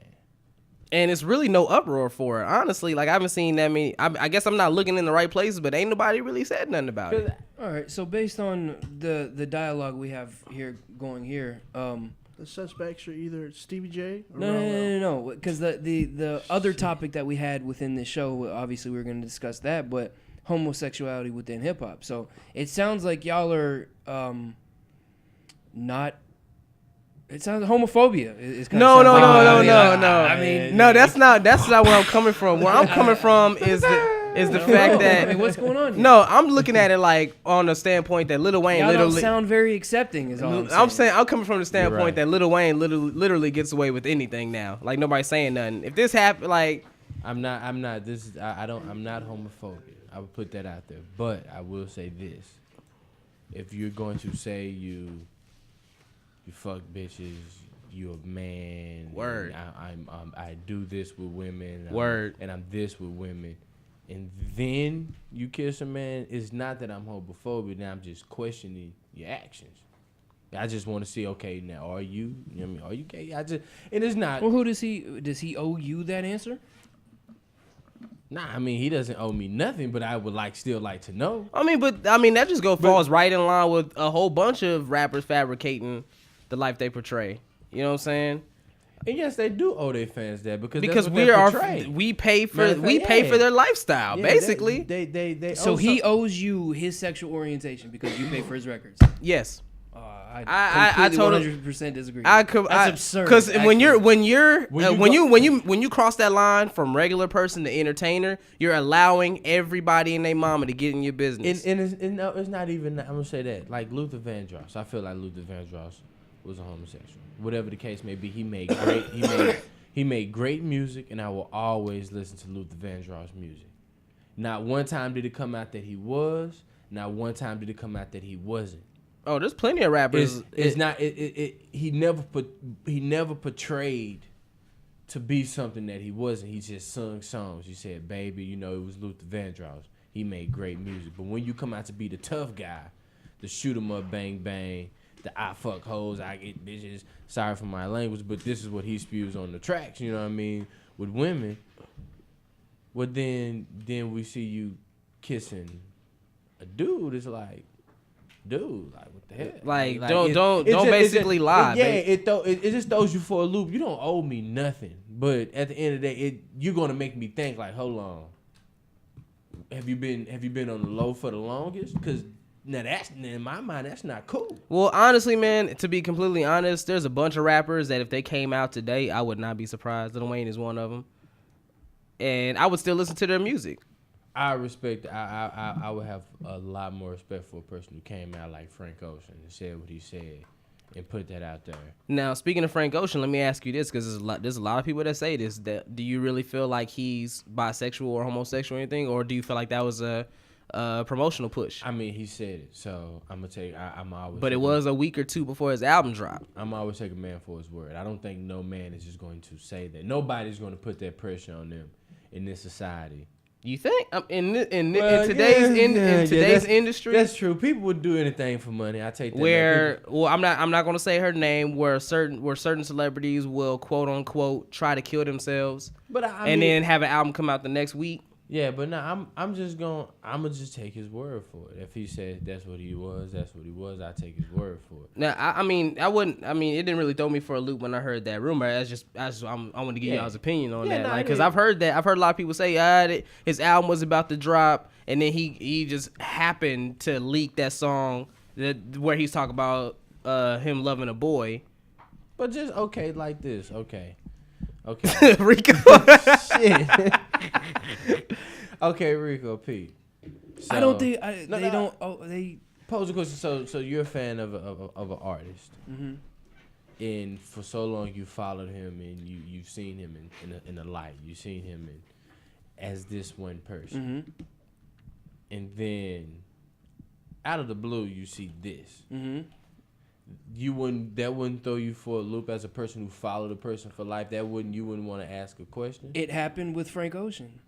[SPEAKER 4] And it's really no uproar for it. Honestly, like I haven't seen that many. I guess I'm not looking in the right places, but ain't nobody really said nothing about it.
[SPEAKER 8] All right, so based on the dialogue we have here,
[SPEAKER 12] the suspects are either Stevie J or
[SPEAKER 8] no, because the other topic that we had within this show, obviously we were going to discuss that, but homosexuality within hip hop. So it sounds like y'all are not. It sounds homophobia.
[SPEAKER 4] No. I mean, no, that's not where I'm coming from. Where I'm coming from is the fact that.
[SPEAKER 8] I mean, what's going on here?
[SPEAKER 4] No, I'm looking at it like on the standpoint that Lil Wayne
[SPEAKER 8] y'all don't sound very accepting. Is all I'm saying.
[SPEAKER 4] I'm coming from the standpoint that Lil Wayne literally gets away with anything now. Like nobody's saying nothing. If this happened, like
[SPEAKER 5] I'm not. I'm not homophobic. I would put that out there. But I will say this: if you're going to say you fuck bitches, you a man.
[SPEAKER 4] Word.
[SPEAKER 5] I do this with women.
[SPEAKER 4] Word.
[SPEAKER 5] And I'm this with women. And then you kiss a man. It's not that I'm homophobic. Now I'm just questioning your actions. I just want to see. Okay, now are you? You know what I mean? Are you gay? And it's not.
[SPEAKER 8] Well, who does he owe you that answer?
[SPEAKER 5] Nah, I mean he doesn't owe me nothing, but I would still like to know.
[SPEAKER 4] I mean, that just falls right in line with a whole bunch of rappers fabricating the life they portray. You know what I'm saying?
[SPEAKER 5] And yes, they do owe their fans that because
[SPEAKER 4] we pay for their lifestyle, basically.
[SPEAKER 5] They
[SPEAKER 8] so he owes you his sexual orientation because you pay for his records.
[SPEAKER 4] Yes.
[SPEAKER 8] I totally 100% disagree. That's absurd.
[SPEAKER 4] Because when you cross that line from regular person to entertainer, you're allowing everybody and their mama to get in your business.
[SPEAKER 5] And it's not even. I'm gonna say that like Luther Vandross. I feel like Luther Vandross was a homosexual. Whatever the case may be, he made great music, and I will always listen to Luther Vandross music. Not one time did it come out that he was. Not one time did it come out that he wasn't.
[SPEAKER 4] Oh, there's plenty of rappers.
[SPEAKER 5] He never portrayed to be something that he wasn't. He just sung songs. He said, "Baby, you know it was Luther Vandross. He made great music." But when you come out to be the tough guy, the shoot 'em up, bang bang, the I fuck hoes, I get bitches. Sorry for my language, but this is what he spews on the tracks. You know what I mean? With women. Well, then we see you kissing a dude. It's like. Dude, like what the hell?
[SPEAKER 4] Like don't basically lie.
[SPEAKER 5] It just throws you for a loop. You don't owe me nothing, but at the end of the day, you're gonna make me think like, hold on, have you been on the low for the longest? Because now that's in my mind, that's not cool.
[SPEAKER 4] Well, honestly, man, to be completely honest, there's a bunch of rappers that if they came out today, I would not be surprised. Lil Wayne is one of them, and I would still listen to their music.
[SPEAKER 5] I respect. I would have a lot more respect for a person who came out like Frank Ocean and said what he said, and put that out there.
[SPEAKER 4] Now, speaking of Frank Ocean, let me ask you this, because there's a lot of people that say this. That do you really feel like he's bisexual or homosexual or anything, or do you feel like that was a promotional push?
[SPEAKER 5] I mean, he said it, so I'm gonna take. I'm always.
[SPEAKER 4] But it was a week or two before his album dropped.
[SPEAKER 5] I'm always take a man for his word. I don't think no man is just going to say that. Nobody's going to put that pressure on them in this society.
[SPEAKER 4] You think in today's industry?
[SPEAKER 5] That's true. People would do anything for money. I take that.
[SPEAKER 4] I'm not going to say her name. Where certain celebrities will quote unquote try to kill themselves,
[SPEAKER 5] but
[SPEAKER 4] then have an album come out the next week.
[SPEAKER 5] Yeah, but now I'm gonna just take his word for it. If he says that's what he was. I take his word for it.
[SPEAKER 4] Now, I mean, it didn't really throw me for a loop when I heard that rumor. I want to get y'all's opinion on that, because I've heard a lot of people say his album was about to drop, and then he just happened to leak that song where he's talking about him loving a boy.
[SPEAKER 5] But just like this,
[SPEAKER 4] Rico.
[SPEAKER 5] Shit. Okay, Rico P. So,
[SPEAKER 8] I don't think they
[SPEAKER 5] pose a question. So you're a fan of an artist, and for so long you followed him and you've seen him in a light. You've seen him as this one person, and then out of the blue you see this. You wouldn't throw you for a loop as a person who followed a person for life. You wouldn't want to ask a question.
[SPEAKER 8] It happened with Frank Ocean.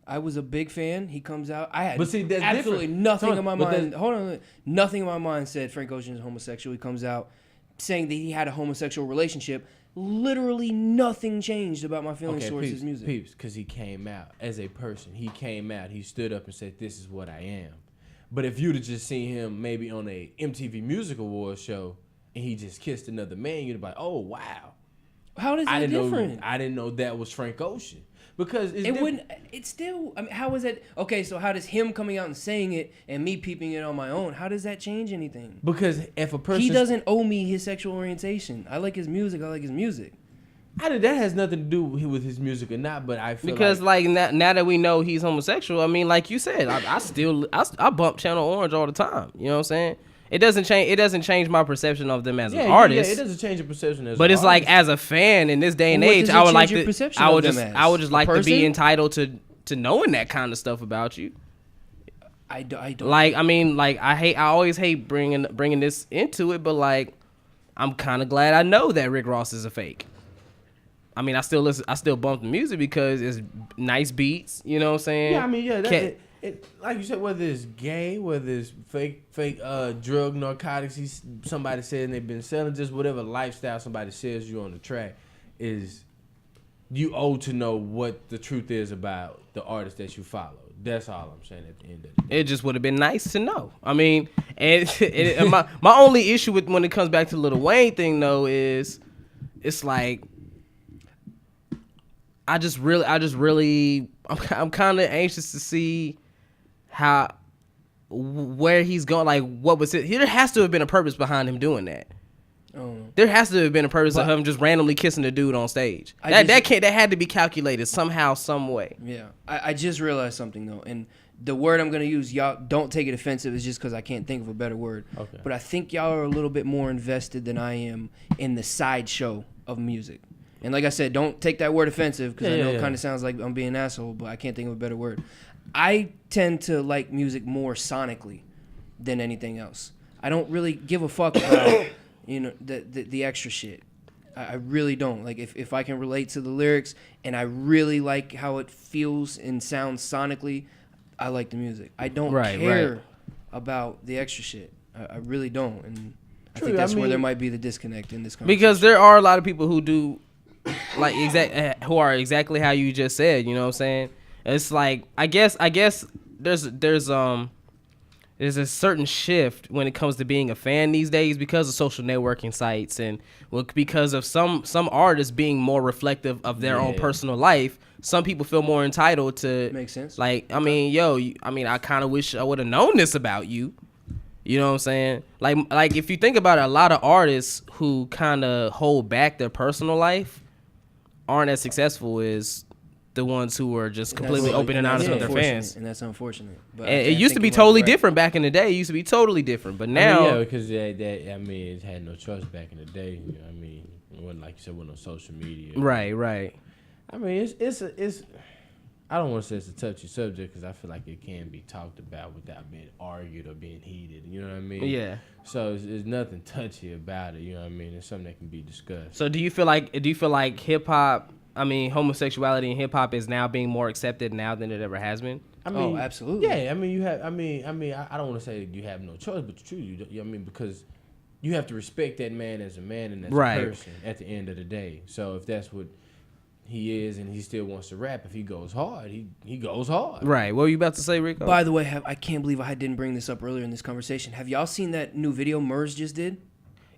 [SPEAKER 8] I was a big fan. He comes out. I had
[SPEAKER 5] that's
[SPEAKER 8] absolutely
[SPEAKER 5] different.
[SPEAKER 8] nothing in my mind. Hold on, nothing in my mind said Frank Ocean is homosexual. He comes out saying that he had a homosexual relationship. Literally nothing changed about my feelings towards his music.
[SPEAKER 5] Because he came out as a person. He came out. He stood up and said, "This is what I am." But if you'd have just seen him maybe on a MTV Music Awards show and he just kissed another man, you'd be like, "Oh wow,
[SPEAKER 8] how is that different?"
[SPEAKER 5] I didn't know that was Frank Ocean. Because
[SPEAKER 8] it's still, I mean, how is that? Okay, so how does him coming out and saying it and me peeping it on my own, how does that change anything?
[SPEAKER 5] Because if a person...
[SPEAKER 8] He doesn't owe me his sexual orientation. I like his music.
[SPEAKER 5] That has nothing to do with his music or not, but I feel
[SPEAKER 4] because now that we know he's homosexual, I mean, like you said, I bump Channel Orange all the time. You know what I'm saying? It doesn't change my perception of them as an artist.
[SPEAKER 5] Yeah, it doesn't change your perception as.
[SPEAKER 4] But it's
[SPEAKER 5] artist.
[SPEAKER 4] like as a fan in this day and age, I would just like to be entitled to knowing that kind of stuff about you.
[SPEAKER 8] I don't
[SPEAKER 4] like. I mean, like I always hate bringing this into it, but like I'm kind of glad I know that Rick Ross is a fake. I mean, I still bump the music because it's nice beats. You know what I'm saying?
[SPEAKER 5] Yeah, I mean, yeah. Like you said, whether it's gay, whether it's fake drug narcotics, somebody said they've been selling, just whatever lifestyle somebody says you on the track, is you owe to know what the truth is about the artist that you follow. That's all I'm saying at the end of the day.
[SPEAKER 4] It just would have been nice to know. I mean, and my only issue with when it comes back to the Lil Wayne thing though is it's like I'm kind of anxious to see where he's going. Like, what was it? There has to have been a purpose behind him doing that. There has to have been a purpose of him just randomly kissing a dude on stage. That had to be calculated somehow, some way.
[SPEAKER 8] Yeah, I just realized something though, and the word I'm gonna use, y'all don't take it offensive. It's just because I can't think of a better word.
[SPEAKER 5] Okay.
[SPEAKER 8] But I think y'all are a little bit more invested than I am in the sideshow of music. And like I said, don't take that word offensive because I know it kind of sounds like I'm being an asshole, but I can't think of a better word. I tend to like music more sonically than anything else. I don't really give a fuck about the extra shit. I really don't. Like if I can relate to the lyrics and I really like how it feels and sounds sonically, I like the music. I don't care about the extra shit. I really don't. And I think that's where there might be the disconnect in this conversation.
[SPEAKER 4] Because there are a lot of people who do like who are exactly how you just said, you know what I'm saying? It's like I guess there's a certain shift when it comes to being a fan these days because of social networking sites and because of some artists being more reflective of their own personal life. Some people feel more entitled to.
[SPEAKER 8] Makes sense.
[SPEAKER 4] Like, I mean, I kind of wish I would have known this about you. You know what I'm saying? Like if you think about it, a lot of artists who kind of hold back their personal life aren't as successful as the ones who were just completely open and honest with their fans.
[SPEAKER 8] And that's unfortunate. But
[SPEAKER 4] and it used to be totally different back in the day. It used to be totally different. But now...
[SPEAKER 5] yeah, because it had no trust back in the day. You know what I mean? It wasn't like you said, wasn't on social media.
[SPEAKER 4] Right.
[SPEAKER 5] I mean, it's I don't want to say it's a touchy subject because I feel like it can be talked about without being argued or being heated. You know what I mean?
[SPEAKER 4] Yeah.
[SPEAKER 5] So there's nothing touchy about it. You know what I mean? It's something that can be discussed.
[SPEAKER 4] So do you feel like hip hop? I mean, homosexuality in hip hop is now being more accepted now than it ever has been.
[SPEAKER 5] I mean,
[SPEAKER 8] absolutely.
[SPEAKER 5] Yeah. I mean, you have. I mean, I don't want to say you have no choice, but it's true. You know what I mean? Because you have to respect that man as a man and as a person at the end of the day. So if that's what he is and he still wants to rap, if he goes hard, he goes hard.
[SPEAKER 4] Right. What were you about to say, Rico?
[SPEAKER 8] By the way, I can't believe I didn't bring this up earlier in this conversation. Have y'all seen that new video Murs just did?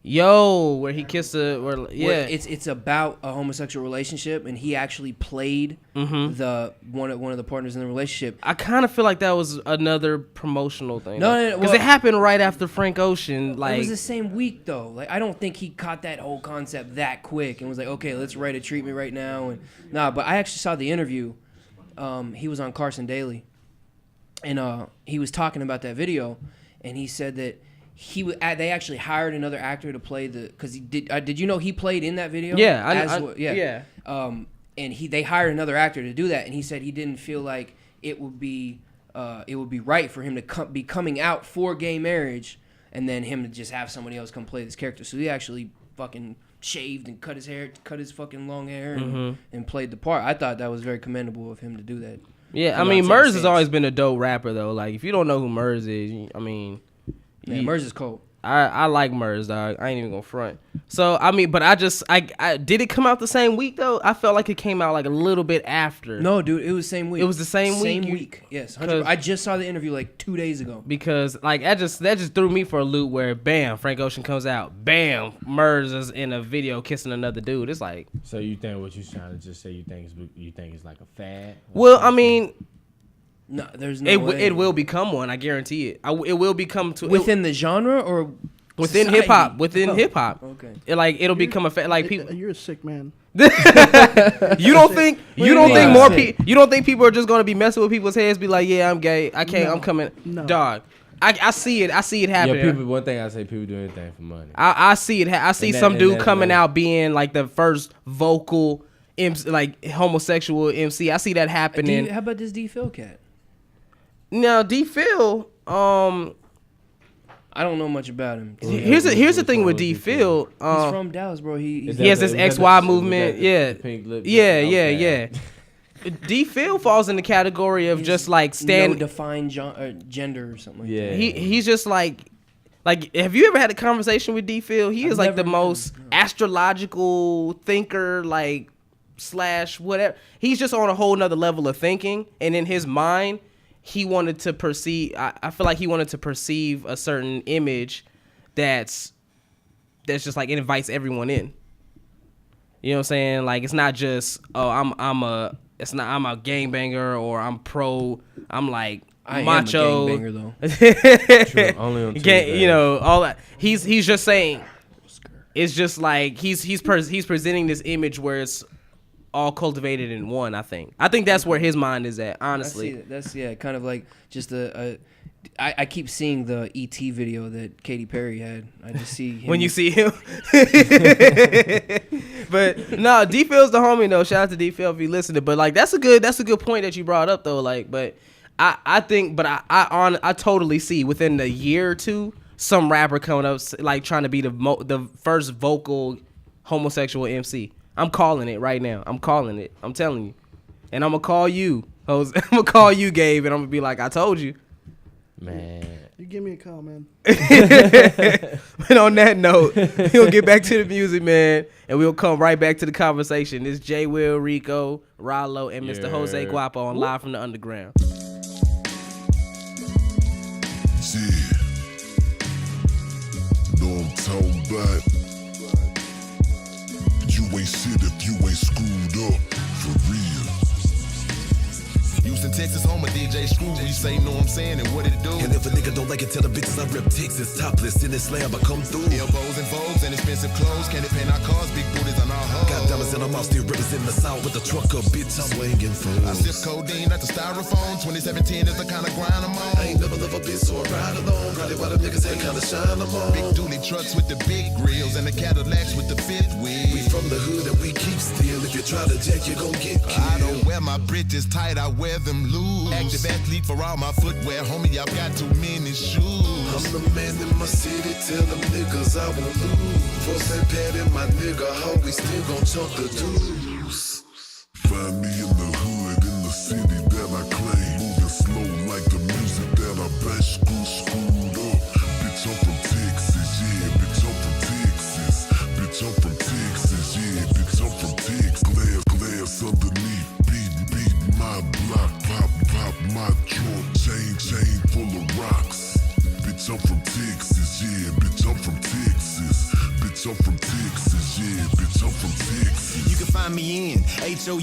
[SPEAKER 4] Yo, where he kissed where
[SPEAKER 8] it's about a homosexual relationship, and he actually played the one of the partners in the relationship.
[SPEAKER 4] I kind of feel like that was another promotional thing.
[SPEAKER 8] No,
[SPEAKER 4] because it happened right after Frank Ocean. Like,
[SPEAKER 8] it was the same week though. Like, I don't think he caught that whole concept that quick and was like, okay, let's write a treatment right now. And but I actually saw the interview. He was on Carson Daly, and he was talking about that video, and he said that they actually hired another actor to play because he did. Did you know he played in that video?
[SPEAKER 4] Yeah,
[SPEAKER 8] And they hired another actor to do that, and he said he didn't feel like it would be right for him to be coming out for gay marriage, and then him to just have somebody else come play this character. So he actually fucking shaved and cut his fucking long hair, and played the part. I thought that was very commendable of him to do that.
[SPEAKER 4] Yeah, I mean, Murs has always been a dope rapper though. Like, if you don't know who Murs is, I mean.
[SPEAKER 8] Yeah, Murs is cold.
[SPEAKER 4] I like Murs, dog. I ain't even gonna front. So I mean, but I did it come out the same week though? I felt like it came out like a little bit after.
[SPEAKER 8] No, dude, it was the same week.
[SPEAKER 4] It was the same week.
[SPEAKER 8] Same week. Yes, 100%. I just saw the interview like 2 days ago.
[SPEAKER 4] Because like that just threw me for a loop where bam, Frank Ocean comes out, bam, Murs is in a video kissing another dude. It's like.
[SPEAKER 5] So you think what you're trying to just say? You think it's like a fad?
[SPEAKER 4] Well, I mean.
[SPEAKER 8] No, there's no way.
[SPEAKER 4] It will become one. I guarantee it. It will become
[SPEAKER 8] within the genre or
[SPEAKER 4] within hip hop. Within hip hop.
[SPEAKER 8] Okay.
[SPEAKER 4] It'll become a like people.
[SPEAKER 12] You're a sick man.
[SPEAKER 4] You don't think people are just gonna be messing with people's heads? Be like, yeah, I'm gay. I can't. I'm coming.
[SPEAKER 12] No.
[SPEAKER 4] Dog. I see it. I see it happening.
[SPEAKER 5] Yeah, one thing I say, people do anything for money.
[SPEAKER 4] I see it. I see some dude coming out being like the first vocal MC, like homosexual MC. I see that happening.
[SPEAKER 8] How about this D Phil cat?
[SPEAKER 4] Now D Phil,
[SPEAKER 8] I don't know much about him.
[SPEAKER 4] Here's the thing with D Phil.
[SPEAKER 8] He's from Dallas, bro. He
[SPEAKER 4] has this XY movement. Yeah. D Phil falls in the category of just like
[SPEAKER 8] no defined gender or something like that.
[SPEAKER 4] He's just like have you ever had a conversation with D Phil? He is like the most astrological thinker, like / whatever. He's just on a whole nother level of thinking, and in his mind, he wanted to perceive. I feel like he wanted to perceive a certain image that's just like it invites everyone in. You know what I'm saying? Like, it's not just I'm a gangbanger or I'm like macho.
[SPEAKER 8] I am a gangbanger though.
[SPEAKER 5] True, only on Tuesday.
[SPEAKER 4] You know, all that. He's just saying. It's just like he's presenting this image where it's all cultivated in one. I think that's where his mind is at, honestly.
[SPEAKER 8] That's kind of like just I keep seeing the E.T. video that Katy Perry had. I just see him.
[SPEAKER 4] When you see him. But no, D Phil's the homie though. Shout out to D Phil if you listening. But like that's a good point that you brought up though. Like, but I think, but I totally see within the year or two some rapper coming up like trying to be the first vocal homosexual MC. I'm calling it right now. I'm calling it. I'm telling you. And I'm going to call you, Jose. I'm going to call you, Gabe, and I'm going to be like, I told you.
[SPEAKER 5] Man.
[SPEAKER 12] You give me a call, man.
[SPEAKER 4] And on that note, we'll get back to the music, man, and we'll come right back to the conversation. It's J. Will, Rico, Rollo, and Mr. Jose Guapo on Live from the Underground.
[SPEAKER 11] Yeah. Know I'm talking about. You ain't shit if you ain't screwed up, for real.
[SPEAKER 1] Houston, Texas, home of DJ Screw. We say, know what I'm saying, and what it do.
[SPEAKER 13] And if a nigga don't like it, tell the bitches I rep Texas. Topless in this slab, I come through.
[SPEAKER 1] Elbows and vogues and expensive clothes. Candy paint our cars, big booties on our hoes.
[SPEAKER 13] Got diamonds in I'm out still representing the South with the truck up, bitch. I'm swinging for.
[SPEAKER 1] I sip codeine at the styrofoam. 2017 is the kind of grind I'm on.
[SPEAKER 13] I ain't never love a bitch, so I ride alone. Probably why the niggas ain't kinda shine them on.
[SPEAKER 1] Big dually trucks with the big grills and the Cadillacs with the fifth wheel.
[SPEAKER 13] We from the hood and we keep still. If you try to jack, you gon' get killed.
[SPEAKER 1] I don't wear my britches tight, I wear them loose. Active athlete for all my footwear, homie, I've got too many shoes.
[SPEAKER 13] I'm the man in my city, tell them niggas I won't lose. For St. Patty, my nigga, how we still gon' chunk the dues.
[SPEAKER 11] Find me in the hood, in the city that I claim. Moving slow like the music that I bash, screwed up. Bitch, I'm from Texas, yeah, bitch, I'm from Texas. Bitch, I'm from Texas, yeah, bitch, I'm from Texas. Glass underneath, beating my block, pop my trunk, chain full of rocks. Bitch, I'm from Texas, yeah, bitch, I'm from Texas. Bitch, I'm from Texas, yeah, bitch, I'm from Texas.
[SPEAKER 1] You can find me in HOUSTON,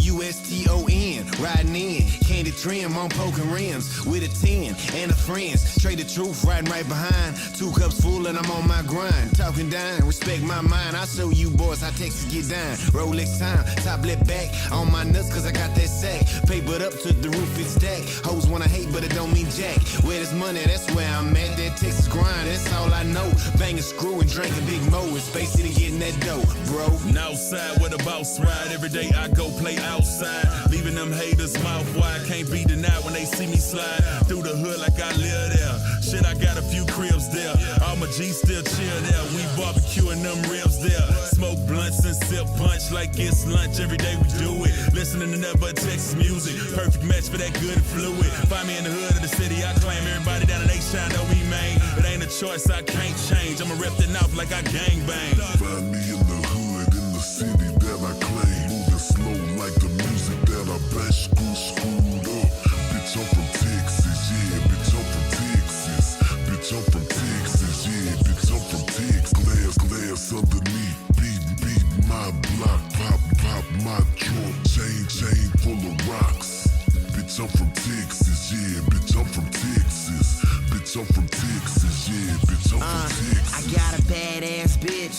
[SPEAKER 1] riding in, candy trim on poking rims with a 10 and a friends. Trade the truth, riding right behind. 2 cups full and I'm on my grind. Talking down, respect my mind. I'll show you boys how Texas get down. Rolex time, top left back on my nuts cause I got that sack. Papered up to the roof, it's stack. Hoes wanna hate, but it don't mean jack. Where there's money, that's where I'm at. That Texas grind, that's all I know. Banging, screwing, drinking Big Mo in Space City, getting that dough, bro.
[SPEAKER 14] Outside where the boss ride, every day I go play outside, leaving them haters mouth wide. Can't be denied when they see me slide through the hood like I live there. Shit, I got a few cribs there. All my G's still chill there. We barbecuing them ribs there. Smoke blunts and sip punch like it's lunch. Every day we do it. Listening to nothing but Texas music. Perfect match for that good fluid. Find me in the hood of the city. I claim everybody down in H-Town know me, man. It ain't a choice I can't change. I'ma rep the North like I gang bang.
[SPEAKER 11] Find me in the hood, in the city that I claim. Moving slow like the music that I bash, screwed up. Bitch, I'm from Texas, yeah, bitch, I'm from Texas. Bitch, I'm from Texas, yeah, bitch, I'm from Texas. Glass underneath, beating my block, pop my trunk, chain full of rocks. Bitch, I'm from Texas, yeah, bitch, I'm from Texas. Bitch, I'm from Texas, yeah, bitch, I'm from Texas.
[SPEAKER 15] I got a badass bitch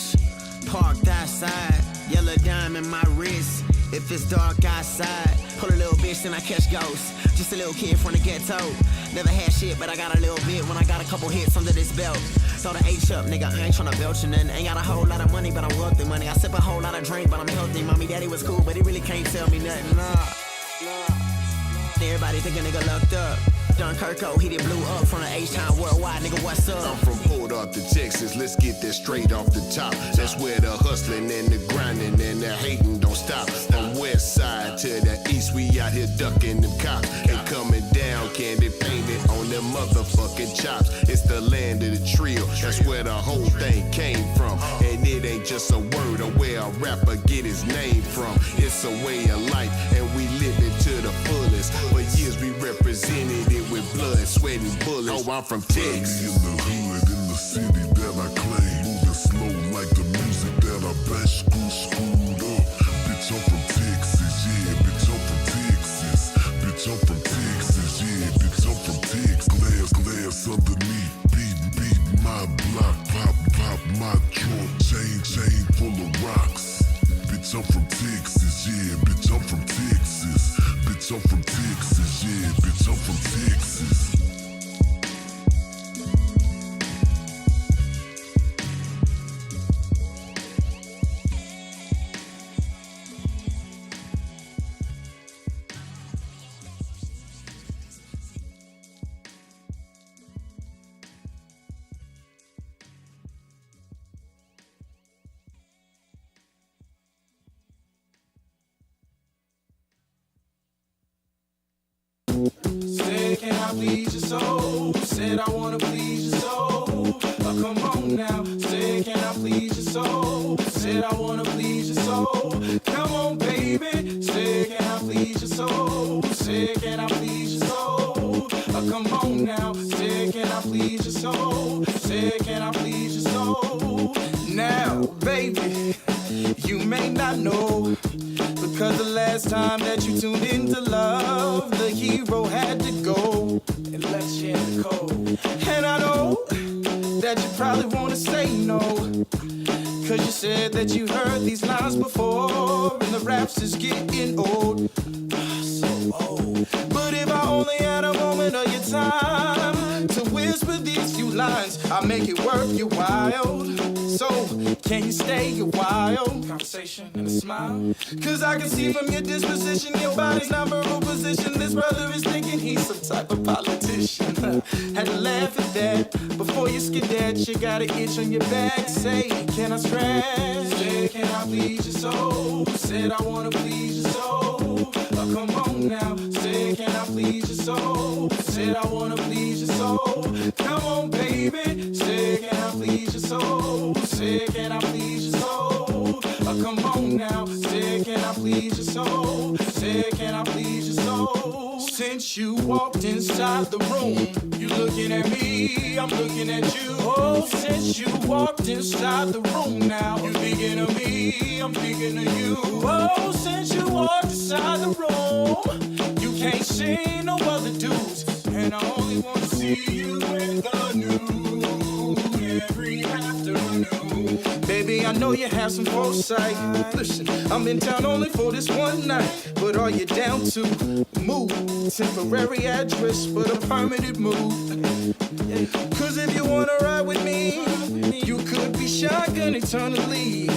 [SPEAKER 15] parked outside, yellow diamond in my wrist. If it's dark outside, pull a little bitch, then I catch ghosts. Just a little kid from the ghetto. Never had shit, but I got a little bit when I got a couple hits under this belt. Throw the H up, nigga, I ain't tryna belch and then ain't got a whole lot of money, but I'm wealthy money. I sip a whole lot of drink, but I'm healthy. Mommy, daddy was cool, but he really can't tell me nothing. Nah. Everybody think a nigga lucked up. Dunkirko, he did blew up from the H-Town worldwide, nigga, what's up?
[SPEAKER 1] I'm from Port Arthur, Texas, let's get that straight off the top. That's where the hustling and the grinding and the hating don't stop. From west side to the east, we out here ducking them cops. And coming down, candy painted on them motherfucking chops. It's the land of the trio, that's where the whole thing came from. And it ain't just a word or where a rapper get his name from. It's a way of life, and we live it to the fullest. For years we represented it with blood, sweat, and bullets. Oh, I'm from Texas.
[SPEAKER 11] In the hood, in the city that I claim. Moving slow like the music that I bash, screwed up. Bitch, I'm from Texas, yeah, bitch, I'm from Texas. Bitch, I'm from Texas, yeah, bitch, I'm from Texas. Glass underneath, beating my block, pop my trunk, chain full of rocks. Bitch, I'm from Texas, yeah, bitch, I'm from Texas. Bitch, I'm from Texas, yeah, bitch, I'm from Texas.
[SPEAKER 16] Said, can I please your soul? Said, I wanna please your soul. Come on now. Said, can I please your soul? Said, I wanna please your soul. Come on, baby. Said, can I please your soul? Said, can I please your soul? Come on now. Said, can I please your soul? Said, can I please your soul? Now, baby, you may not know, because the last time that you tuned into love, the hero had to go and left you in the cold. And I know that you probably wanna say no, cause you said that you heard these lines before. more and the raps is getting old. So old. But if I only had a moment of your time to whisper these few lines, I'll make it worth your while. So, can you stay a while? Conversation and a smile. Cause I can see from your disposition, your body's non-verbal position. This brother is thinking he's some type of politician. Had to laugh at that. Before you skid you got an itch on your back. Say, can I scratch? Say, can I please your soul? Said I wanna please your soul. Oh, come on now. Say, can I please your soul? Said I wanna please your soul. Come on, baby. Say, can I please your soul? Say, can I please your soul? Oh, come on now. Say, can I please your soul? Say, can I please your soul? Since you walked inside the room, you looking at me, I'm looking at you. Oh, since you walked inside the room now, you thinking of me, I'm thinking of you. Oh, since you walked inside the room, you can't see no other dudes, and I only wanna see you in the nude every afternoon. Baby, I know you have some foresight. Listen, I'm in town only for this one night, but are you down to move? Temporary address, but a permanent move. Cause if you wanna ride with me, you could be shotgun eternally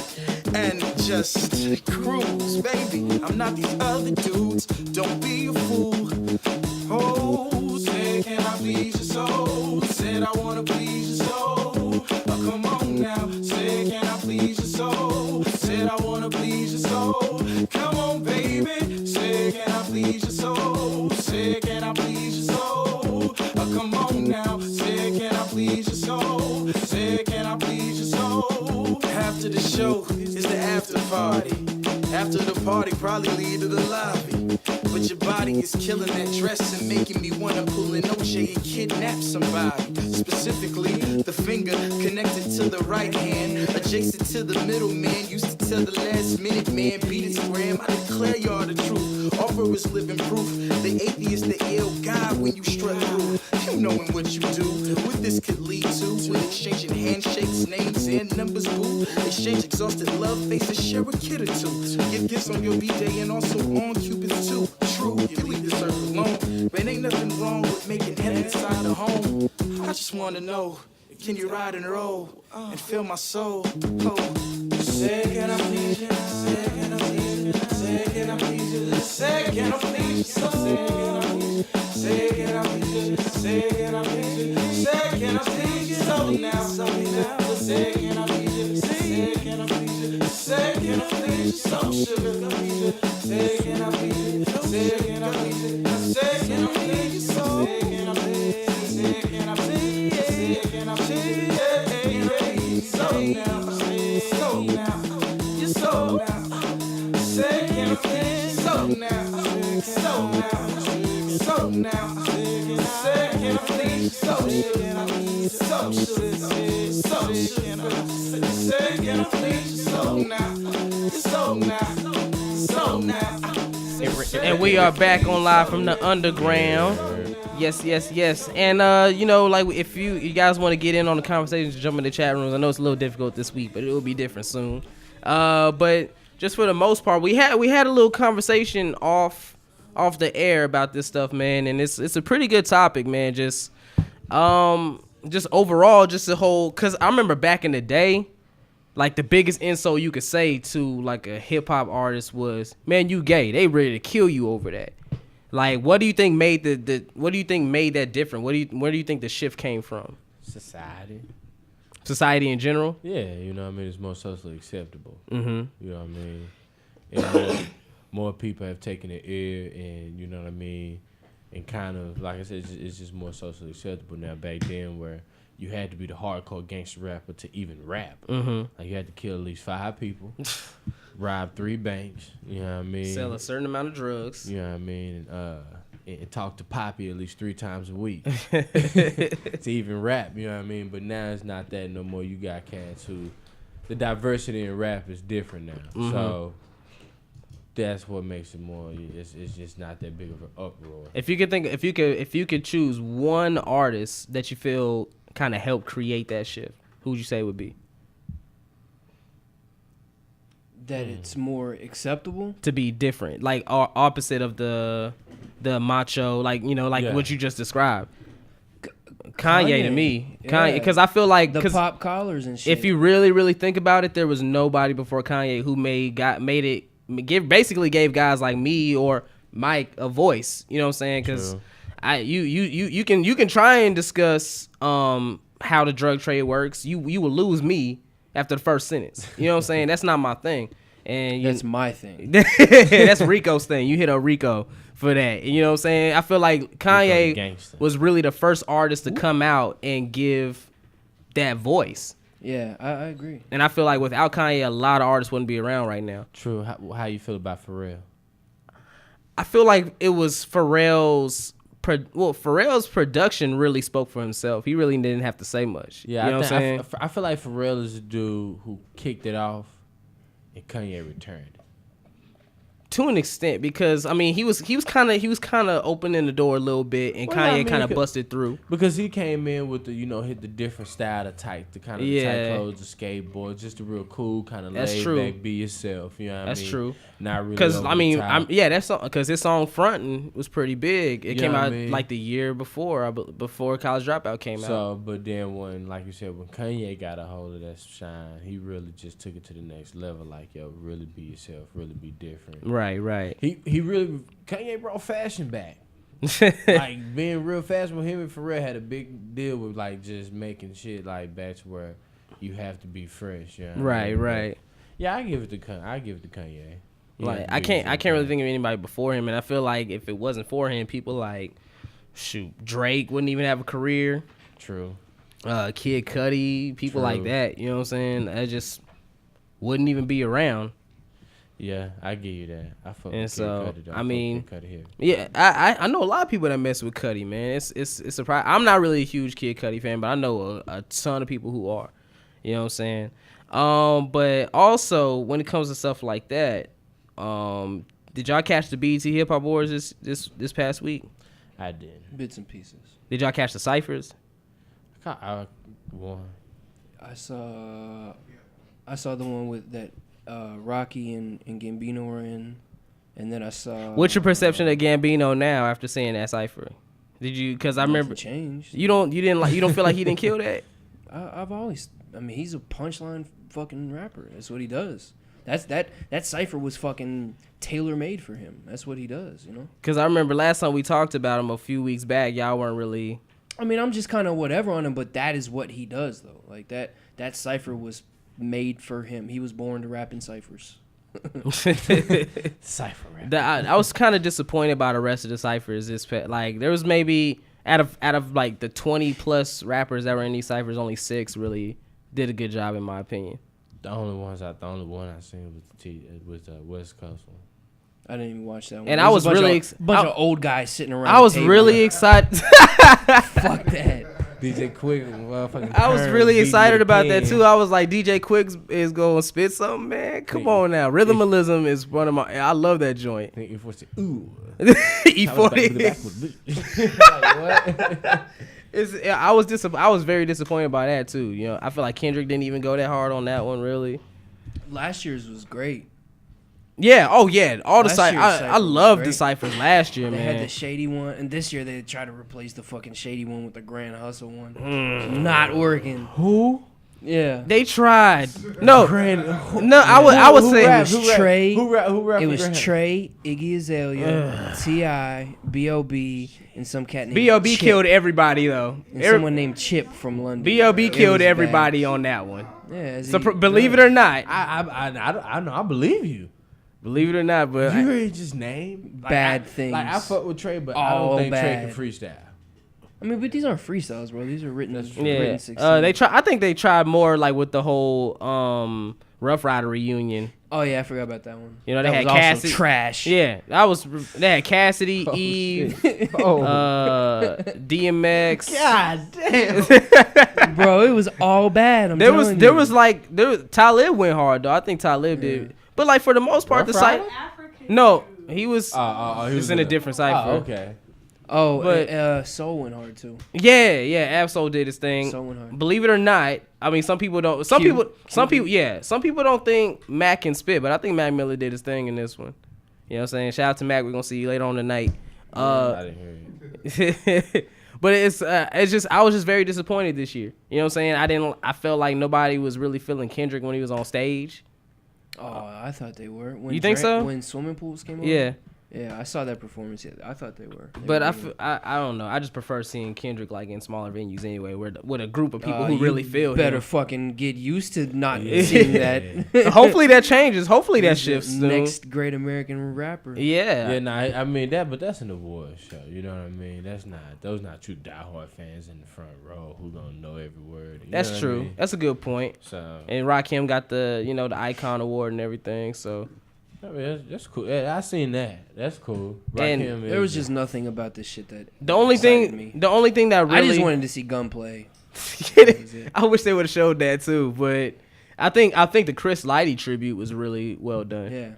[SPEAKER 16] and just cruise, baby. I'm not these other dudes, don't be a fool. Oh, say, can I please your soul? Said I wanna please your soul. Oh, come on now. Say, can I please your soul? Said I wanna please your soul. Come on, baby. Say, can I please your soul? Say, can I please your soul? Oh, come on now. Say, can I please your soul? Say, can I please your soul? After the show is the after party. After the party, probably lead to the lobby. But your body is killing that dress and making me wanna pull an OJ and kidnap somebody. Specifically, the finger connected to the right hand, adjacent to the middle man. Used to tell the last minute man, beat his gram. I declare y'all the truth. Offer is living proof. The atheist, the ill guy when you strut through. You knowing what you do, what this could lead to. With exchanging handshakes, names, and numbers, boo. Exchange exhausted love faces, share a kid or two. Give gifts on your B-Day and also on Cupid's too. True, you leave this earth alone. Man, ain't nothing wrong with making heaven inside the home. I just wanna know, can you ride and roll and feel my soul? Oh. Say, can I please you? Say, can I please you? Say, can I please you? Say, can I please you? Say, can I please you? Say, can I please you? Say, can I please you? So now, say, can I please you? Say, can I please you? Say, can I please you? So sugar, say, can I please you? Say, can I please you? Say, can I please you? So, can I please you? Say, can I please you? Say, can I please you? So now, so now, you're so now. Say, can I please you? So now, so now, so now. Say, can I please you? So sugar, so sugar, so sugar. Say, can I please you? So now, so now, so now.
[SPEAKER 4] And we are back on live from the Underground. Yes. And you know, like if you guys want to get in on the conversation, jump in the chat rooms. I know it's a little difficult this week, but it will be different soon. But just for the most part, we had a little conversation off the air about this stuff, man, and it's a pretty good topic, man. Just overall, just the whole, cause I remember back in the day, like the biggest insult you could say to like a hip hop artist was, "Man, you gay." They ready to kill you over that. Like, what do you think made that different? Where do you think the shift came from? Society in general?
[SPEAKER 5] Yeah, you know what I mean? It's more socially acceptable.
[SPEAKER 4] Mm-hmm.
[SPEAKER 5] You know what I mean? And more people have taken the ear and, you know what I mean? And kind of, like I said, it's just more socially acceptable now. Back then where you had to be the hardcore gangster rapper to even rap.
[SPEAKER 4] Mm-hmm.
[SPEAKER 5] Like, you had to kill at least 5 people, rob 3 banks, you know what I mean?
[SPEAKER 4] Sell a certain amount of drugs.
[SPEAKER 5] You know what I mean? And talk to Poppy at least 3 times a week to even rap, you know what I mean? But now it's not that no more. You got cats who, the diversity in rap is different now.
[SPEAKER 4] Mm-hmm.
[SPEAKER 5] So that's what makes it more. It's just not that big of an uproar.
[SPEAKER 4] If you could choose one artist that you feel kind of helped create that shift, who would you say would be?
[SPEAKER 8] that it's more acceptable
[SPEAKER 4] to be different, like opposite of the macho, like what you just described. Kanye to me, Kanye, because I feel like
[SPEAKER 8] the pop collars and shit.
[SPEAKER 4] If you really think about it, there was nobody before Kanye who basically gave guys like me or Mike a voice. You know what I'm saying? Because you can try and discuss how the drug trade works. You will lose me after the first sentence. You know what I'm saying? That's not my thing. And
[SPEAKER 8] that's my thing.
[SPEAKER 4] That's Rico's thing. You hit on Rico for that. You know what I'm saying? I feel like Kanye was really the first artist to come out and give that voice.
[SPEAKER 8] Yeah, I agree.
[SPEAKER 4] And I feel like without Kanye, a lot of artists wouldn't be around right now.
[SPEAKER 5] True. How you feel about Pharrell?
[SPEAKER 4] I feel like it was Pharrell's production really spoke for himself. He really didn't have to say much.
[SPEAKER 5] Yeah,
[SPEAKER 4] you know what I'm saying?
[SPEAKER 5] I feel like Pharrell is the dude who kicked it off and Kanye returned.
[SPEAKER 4] To an extent, because I mean he was kind of opening the door a little bit, and Kanye kind of busted through
[SPEAKER 5] because he came in with the hit the different style of type, the kind of tight clothes, the skateboard, just a real cool kind of laid back, be yourself. You know what I mean?
[SPEAKER 4] That's true.
[SPEAKER 5] Not really.
[SPEAKER 4] Because that's because his song "Frontin'" was pretty big. It came out like the year before College Dropout came out.
[SPEAKER 5] So, but then when, like you said, when Kanye got a hold of that shine, he really just took it to the next level. Like, yo, really be yourself, really be different.
[SPEAKER 4] Right.
[SPEAKER 5] Kanye brought fashion back. Like being real fashion with him and Pharrell had a big deal with like just making shit like back to where you have to be fresh. You know
[SPEAKER 4] Right.
[SPEAKER 5] Yeah, I give it to Kanye.
[SPEAKER 4] Like I can't really think of anybody before him, and I feel like if it wasn't for him, people like Drake wouldn't even have a career.
[SPEAKER 5] True.
[SPEAKER 4] Kid Cudi, people like that. You know what I'm saying? I just wouldn't even be around.
[SPEAKER 5] Yeah, I give you that. I fuck
[SPEAKER 4] and
[SPEAKER 5] with
[SPEAKER 4] so
[SPEAKER 5] Kid Cudi, though.
[SPEAKER 4] I mean,
[SPEAKER 5] Kid Cudi here.
[SPEAKER 4] Yeah, I know a lot of people that mess with Cudi, man. It's surprising. I'm not really a huge Kid Cudi fan, but I know a ton of people who are. You know what I'm saying? But also when it comes to stuff like that, did y'all catch the BET Hip Hop Awards this past week?
[SPEAKER 5] I did.
[SPEAKER 8] Bits and pieces.
[SPEAKER 4] Did y'all catch the ciphers?
[SPEAKER 5] I won.
[SPEAKER 8] I saw the one with that Rocky and Gambino were in, and then I saw.
[SPEAKER 4] What's your perception of Gambino now after seeing that cipher? Did you? Because I remember
[SPEAKER 8] changed.
[SPEAKER 4] You don't feel like he didn't kill that?
[SPEAKER 8] I've always. I mean, he's a punchline fucking rapper. That's what he does. That cipher was fucking tailor made for him. That's what he does, you know.
[SPEAKER 4] Because I remember last time we talked about him a few weeks back, y'all weren't really.
[SPEAKER 8] I mean, I'm just kind of whatever on him, but that is what he does, though. Like that cipher was made for him. He was born to rap in ciphers.
[SPEAKER 5] Cipher rap.
[SPEAKER 4] I was kind of disappointed by the rest of the ciphers. Like there was maybe out of like the 20 plus rappers that were in these ciphers, only 6 really did a good job in my opinion.
[SPEAKER 5] The only one I seen was the West Coast one.
[SPEAKER 8] I didn't even watch that one.
[SPEAKER 4] And I was really
[SPEAKER 8] bunch of old guys sitting around.
[SPEAKER 4] I was really excited.
[SPEAKER 8] Fuck that.
[SPEAKER 5] DJ Quick, motherfucking.
[SPEAKER 4] I was really excited about that too. I was like, DJ Quick is gonna spit something, man. Come on now, Rhythmalism is one of my. I love that joint.
[SPEAKER 5] Ooh.
[SPEAKER 4] E40. I was very disappointed by that too. You know, I feel like Kendrick didn't even go that hard on that one, really.
[SPEAKER 8] Last year's was great.
[SPEAKER 4] Yeah. Oh yeah. All the ciphers. I loved the ciphers last year,
[SPEAKER 8] they
[SPEAKER 4] man.
[SPEAKER 8] They had the shady one, and this year they tried to replace the fucking shady one with the Grand Hustle one. Not working.
[SPEAKER 5] Who?
[SPEAKER 8] Yeah.
[SPEAKER 4] They tried. No. I would say
[SPEAKER 8] it was Trey.
[SPEAKER 5] Who
[SPEAKER 8] it was Trey, Iggy Azalea, T.I., B.O.B., and some cat named
[SPEAKER 4] B.O.B.
[SPEAKER 8] Chip.
[SPEAKER 4] killed everybody though.
[SPEAKER 8] And someone named Chip from London.
[SPEAKER 4] B.O.B. killed everybody on that one.
[SPEAKER 8] Yeah.
[SPEAKER 4] So believe it or not,
[SPEAKER 5] I know. I believe you.
[SPEAKER 4] Believe it or not, but
[SPEAKER 5] you really just name
[SPEAKER 8] bad things.
[SPEAKER 5] Like I fuck with Trey, but I don't think Trey can freestyle.
[SPEAKER 8] I mean, but these aren't freestyles, bro. These are written.
[SPEAKER 4] Yeah. I think they tried more like with the whole Rough Rider reunion.
[SPEAKER 8] Oh yeah, I forgot about that one.
[SPEAKER 4] You know, they
[SPEAKER 8] that
[SPEAKER 4] had
[SPEAKER 8] was
[SPEAKER 4] Cassidy.
[SPEAKER 8] Also trash.
[SPEAKER 4] Yeah, they had Cassidy, Eve, DMX.
[SPEAKER 5] God damn,
[SPEAKER 8] bro, it was all bad.
[SPEAKER 4] There was Talib went hard though. I think Talib did, but like for the most part, the site. No, he was. He was in a different cipher.
[SPEAKER 5] Oh, okay.
[SPEAKER 8] Oh,
[SPEAKER 4] but
[SPEAKER 8] Soul went hard too.
[SPEAKER 4] Yeah, Absol did his thing.
[SPEAKER 8] Soul went hard.
[SPEAKER 4] Believe it or not, I mean, some people don't. Some people don't think Mac can spit, but I think Mac Miller did his thing in this one. You know what I'm saying? Shout out to Mac. We're gonna see you later on tonight.
[SPEAKER 5] I didn't hear it.
[SPEAKER 4] But it's just I was just very disappointed this year. You know what I'm saying? I felt like nobody was really feeling Kendrick when he was on stage.
[SPEAKER 8] Oh, I thought they were. When
[SPEAKER 4] You think so?
[SPEAKER 8] When Swimming Pools came on?
[SPEAKER 4] Yeah.
[SPEAKER 8] Yeah, I saw that performance. Yeah, I thought they were.
[SPEAKER 4] But I don't know. I just prefer seeing Kendrick like in smaller venues anyway, with a group of people who really feel
[SPEAKER 8] better
[SPEAKER 4] him.
[SPEAKER 8] fucking get used to not seeing that.
[SPEAKER 4] Hopefully that changes. Hopefully that shifts soon.
[SPEAKER 8] Next great American rapper.
[SPEAKER 4] Yeah.
[SPEAKER 5] Yeah, nah, I mean but that's an award show. You know what I mean? Those not true diehard fans in the front row who gonna know every word.
[SPEAKER 4] That's true. I mean? That's a good point.
[SPEAKER 5] So
[SPEAKER 4] and Rakim got the the Icon Award and everything. So.
[SPEAKER 5] I mean, that's cool. Yeah, I seen that. That's cool.
[SPEAKER 8] And there was just nothing about this shit that
[SPEAKER 4] the only thing that really
[SPEAKER 8] I just wanted to see Gunplay.
[SPEAKER 4] I wish they would have showed that too, but I think the Chris Lighty tribute was really well done.
[SPEAKER 8] Yeah.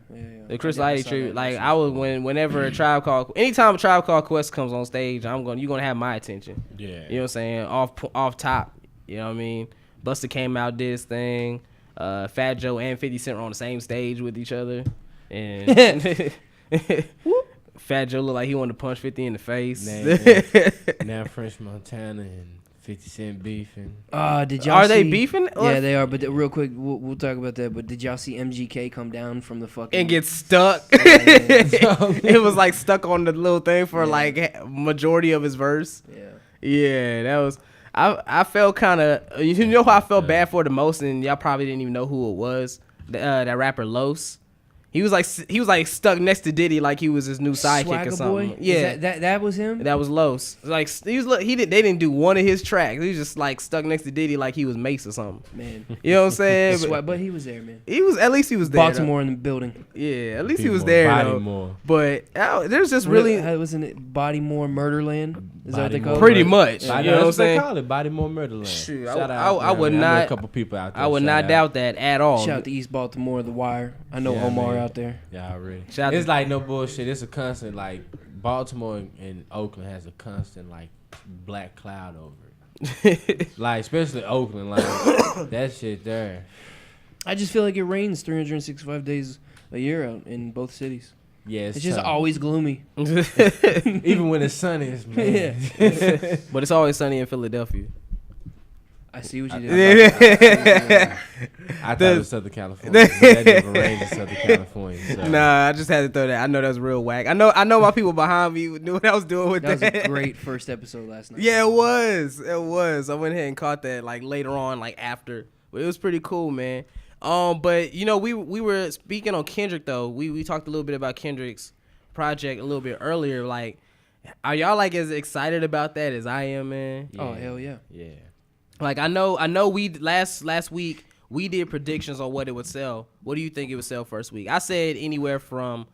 [SPEAKER 4] The Chris Lighty tribute, like I was whenever anytime a Tribe Called Quest comes on stage, you're gonna have my attention.
[SPEAKER 5] Yeah.
[SPEAKER 4] You know what I'm saying? Off top. You know what I mean? Busta came out, did his thing. Fat Joe and 50 Cent were on the same stage with each other. And Fat Joe looked like he wanted to punch 50 in the face.
[SPEAKER 5] Now French Montana and 50 Cent beefing.
[SPEAKER 8] Did y'all
[SPEAKER 4] Are
[SPEAKER 8] see,
[SPEAKER 4] they beefing?
[SPEAKER 8] Yeah, they are. But real quick, we'll talk about that. But did y'all see MGK come down from the fucking
[SPEAKER 4] and get stuck? It was like stuck on the little thing for like majority of his verse. Yeah, that was. I felt kind of. You know who I felt bad for the most, and y'all probably didn't even know who it was. That rapper Los. He was like stuck next to Diddy like he was his new sidekick
[SPEAKER 8] Swagger
[SPEAKER 4] or something.
[SPEAKER 8] Boy?
[SPEAKER 4] Yeah,
[SPEAKER 8] that was him.
[SPEAKER 4] That was Los. Like they didn't do one of his tracks. He was just like stuck next to Diddy like he was Mace or something.
[SPEAKER 8] Man,
[SPEAKER 4] you know what I'm saying?
[SPEAKER 8] But he was there, man.
[SPEAKER 4] At least he was there.
[SPEAKER 8] Baltimore in the building.
[SPEAKER 4] Yeah, at least he was there.
[SPEAKER 5] Bodymore.
[SPEAKER 4] But there's just really
[SPEAKER 8] wasn't it Bodymore Murderland? Is that what they call it?
[SPEAKER 4] Pretty much.
[SPEAKER 5] Yeah.
[SPEAKER 4] You know what I'm saying?
[SPEAKER 5] They call it Bodymore Murderland.
[SPEAKER 4] Shoot,
[SPEAKER 5] Shout
[SPEAKER 4] I
[SPEAKER 5] out,
[SPEAKER 4] would
[SPEAKER 5] man.
[SPEAKER 4] not.
[SPEAKER 5] I know a couple people out there.
[SPEAKER 4] I would not doubt that at all.
[SPEAKER 8] Shout out to East Baltimore, The Wire. I know Omar out there.
[SPEAKER 5] Yeah, already. It's like no bullshit. It's a constant like Baltimore and Oakland has a constant like black cloud over it. Like especially Oakland, like that shit there.
[SPEAKER 8] I just feel like it rains 365 days a year out in both cities.
[SPEAKER 5] Yeah,
[SPEAKER 8] it's just always gloomy.
[SPEAKER 5] Even when it's sunny, it's man.
[SPEAKER 4] Yeah. But it's always sunny in Philadelphia.
[SPEAKER 8] I see what you did.
[SPEAKER 5] I thought it was Southern California. That never rained in Southern California. So.
[SPEAKER 4] Nah, I just had to throw that. I know that was real whack. I know my people behind me knew what I was doing with that.
[SPEAKER 8] That was a great first episode last night.
[SPEAKER 4] Yeah, it was. I went ahead and caught that like later on, like after. But it was pretty cool, man. But we were speaking on Kendrick though. We talked a little bit about Kendrick's project a little bit earlier. Like, are y'all like as excited about that as I am, man?
[SPEAKER 8] Yeah. Oh hell yeah.
[SPEAKER 5] Yeah.
[SPEAKER 4] Like I know we last week we did predictions on what it would sell. What do you think it would sell first week? I said anywhere from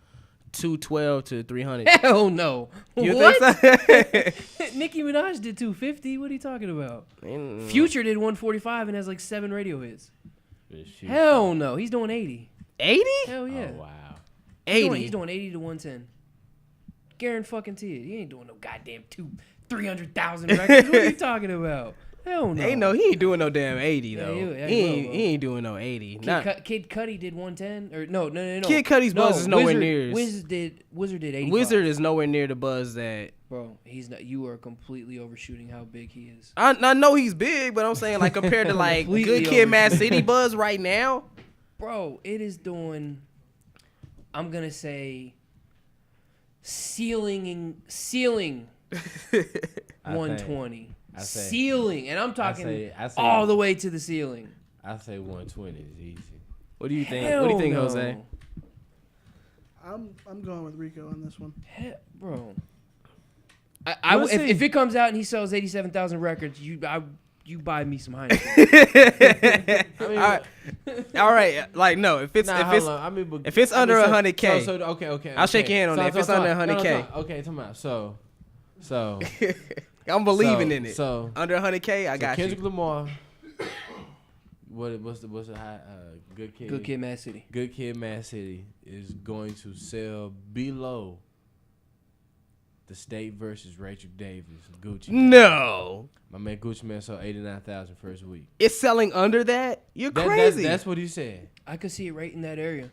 [SPEAKER 4] 212 to 300.
[SPEAKER 8] Hell no.
[SPEAKER 4] You
[SPEAKER 8] what?
[SPEAKER 4] think so?
[SPEAKER 8] Nicki Minaj did 250. What are you talking about? Future did 145 and has like 7 radio hits. Hell no. He's doing 80.
[SPEAKER 4] 80?
[SPEAKER 8] Hell yeah.
[SPEAKER 5] Oh, wow.
[SPEAKER 4] 80.
[SPEAKER 8] He's doing 80 to 110. Guarantee it. He ain't doing no goddamn 300,000 records. What are you talking about? Hell no.
[SPEAKER 4] He ain't doing no damn 80 though.
[SPEAKER 8] Yeah,
[SPEAKER 4] he ain't doing no 80.
[SPEAKER 8] Kid Cudi did 110 or no.
[SPEAKER 4] Kid Cudi's buzz is nowhere near.
[SPEAKER 8] Wizard did 85.
[SPEAKER 4] Wizard is nowhere near the buzz that.
[SPEAKER 8] Bro, he's not. You are completely overshooting how big he is.
[SPEAKER 4] I know he's big, but I'm saying like compared to like Good Kid, Mad City buzz right now.
[SPEAKER 8] Bro, it is doing. I'm gonna say. Ceiling 120. Ceiling, and I'm talking all the way to the ceiling.
[SPEAKER 5] I say 120 is easy.
[SPEAKER 4] What do you think?
[SPEAKER 8] Hell
[SPEAKER 4] what do you think,
[SPEAKER 8] no.
[SPEAKER 4] Jose?
[SPEAKER 12] I'm going with Rico on this one.
[SPEAKER 8] Bro, if it comes out and he sells 87,000 records, you buy me some Heineken.
[SPEAKER 4] All right, like no, if it's under 100K,
[SPEAKER 5] okay.
[SPEAKER 4] I'll shake your hand on that. If it's under 100K,
[SPEAKER 5] okay, come on. So.
[SPEAKER 4] I'm believing in it.
[SPEAKER 5] So
[SPEAKER 4] under 100K, I got
[SPEAKER 5] Kendrick
[SPEAKER 4] you.
[SPEAKER 5] Lamar. What's the high? Good Kid,
[SPEAKER 8] Mad City.
[SPEAKER 5] Good Kid, Mad City is going to sell below The State versus Rachel Davis. Gucci.
[SPEAKER 4] No.
[SPEAKER 5] My man Gucci Man sold 89,000 first week.
[SPEAKER 4] It's selling under that? You're crazy.
[SPEAKER 5] That's what he said.
[SPEAKER 8] I could see it right in that area.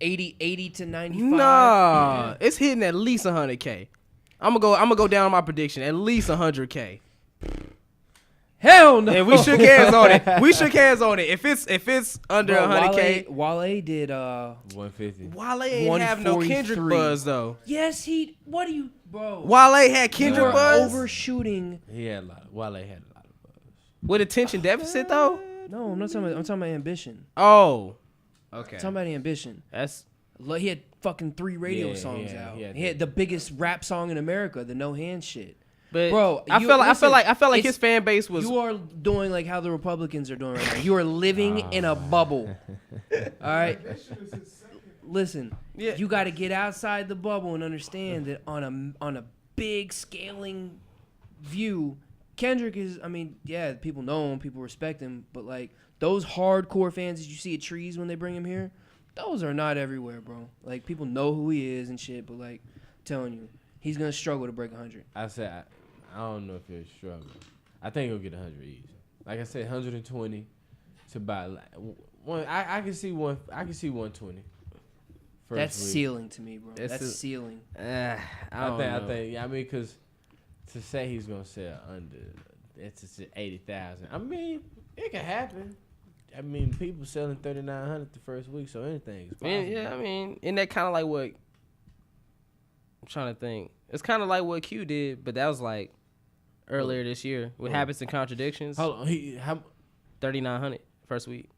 [SPEAKER 8] 80 to 95.
[SPEAKER 4] Nah, it's hitting at least 100K. I'm gonna go down on my prediction. At least 100K.
[SPEAKER 8] Hell no.
[SPEAKER 4] And we shook hands on it. If it's under 100K,
[SPEAKER 8] Wale did
[SPEAKER 5] 150.
[SPEAKER 4] Wale ain't have no Kendrick buzz though.
[SPEAKER 8] Yes, what do you, bro?
[SPEAKER 4] Wale had Kendrick buzz.
[SPEAKER 8] Overshooting.
[SPEAKER 5] Wale had a lot of buzz.
[SPEAKER 4] With attention deficit though.
[SPEAKER 8] No, I'm talking about Ambition.
[SPEAKER 4] Oh, okay.
[SPEAKER 8] I'm talking about Ambition. He had fucking 3 radio songs out. He had the biggest rap song in America, the No Hands shit.
[SPEAKER 4] But
[SPEAKER 8] bro,
[SPEAKER 4] I felt like his fan base was.
[SPEAKER 8] You are doing like how the Republicans are doing right now. You are living in a bubble. All right. Listen, you got to get outside the bubble and understand that on a big scaling view, Kendrick is. I mean, yeah, people know him, people respect him, but like those hardcore fans that you see at Trees when they bring him here, those are not everywhere, bro. Like people know who he is and shit, but like, I'm telling you, he's gonna struggle to break 100.
[SPEAKER 5] I don't know if he'll struggle. I think he'll get 100 easy. Like I said, 120 to buy. One, I can see 120.
[SPEAKER 8] That's
[SPEAKER 5] week.
[SPEAKER 8] Ceiling to me, bro. That's ceiling.
[SPEAKER 5] I think. I mean, because to say he's gonna sell under, it's 80,000. I mean, it can happen. I mean, people selling 3,900 the first week, so anything is possible.
[SPEAKER 4] Yeah, I mean, isn't that kind of like what? I'm trying to think. It's kind of like what Q did, but that was like earlier this year with Habits and Contradictions.
[SPEAKER 5] Hold on,
[SPEAKER 4] 3,900 first week.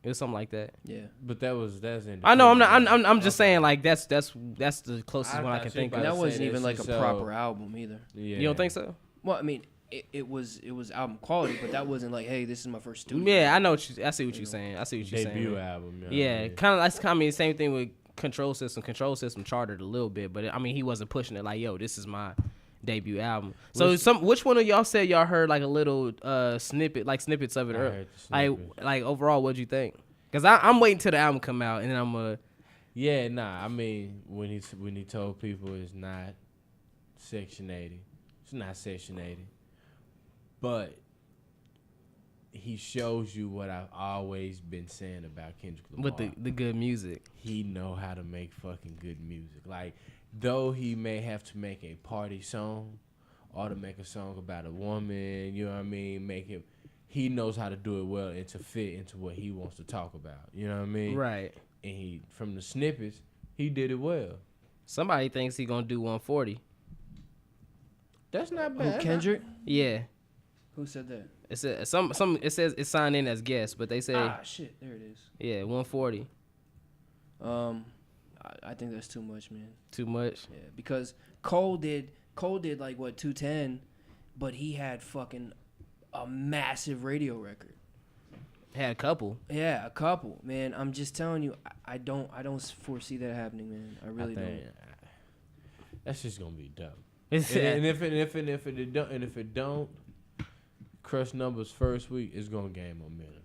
[SPEAKER 4] It was something like that.
[SPEAKER 8] Yeah,
[SPEAKER 5] but that's.
[SPEAKER 4] I know. I'm just saying like that's the closest one I can think of.
[SPEAKER 8] And that wasn't even like a proper album either.
[SPEAKER 5] Yeah.
[SPEAKER 4] You don't think so?
[SPEAKER 8] Well, I mean, it was album quality, but that wasn't like, hey, this is my first studio.
[SPEAKER 4] Yeah, I know. I see what you're saying.
[SPEAKER 5] Debut album.
[SPEAKER 4] Yeah, kind of. That's kind of the same thing with Control System. Control System chartered a little bit, but I mean, he wasn't pushing it like, yo, this is my debut album. So which one of y'all said y'all heard like a little snippets of it? Like overall, what'd you think? Because I'm waiting till the album come out and then I'm gonna.
[SPEAKER 5] Yeah, nah. I mean, when he told people it's not Section 80, it's not Section 80, but he shows you what I've always been saying about Kendrick Lamar.
[SPEAKER 4] With the good music.
[SPEAKER 5] He know how to make fucking good music. Like, though he may have to make a party song or to make a song about a woman, you know what I mean? He knows how to do it well and to fit into what he wants to talk about. You know what I mean?
[SPEAKER 4] Right.
[SPEAKER 5] And from the snippets, he did it well.
[SPEAKER 4] Somebody thinks he gonna do 140.
[SPEAKER 5] That's not bad.
[SPEAKER 8] Who, Kendrick?
[SPEAKER 4] Yeah.
[SPEAKER 8] Who said that?
[SPEAKER 4] It says it says it's signed in as guest, but they say
[SPEAKER 8] shit, there it is.
[SPEAKER 4] Yeah, 140.
[SPEAKER 8] I think that's too much, man.
[SPEAKER 4] Too much?
[SPEAKER 8] Yeah, because Cole did like what 210, but he had fucking a massive radio record.
[SPEAKER 4] Had a couple.
[SPEAKER 8] Yeah, a couple. Man, I'm just telling you, I don't foresee that happening, man. I really don't.
[SPEAKER 5] That's just gonna be dope. and if it don't crush numbers first week, it's gonna gain momentum.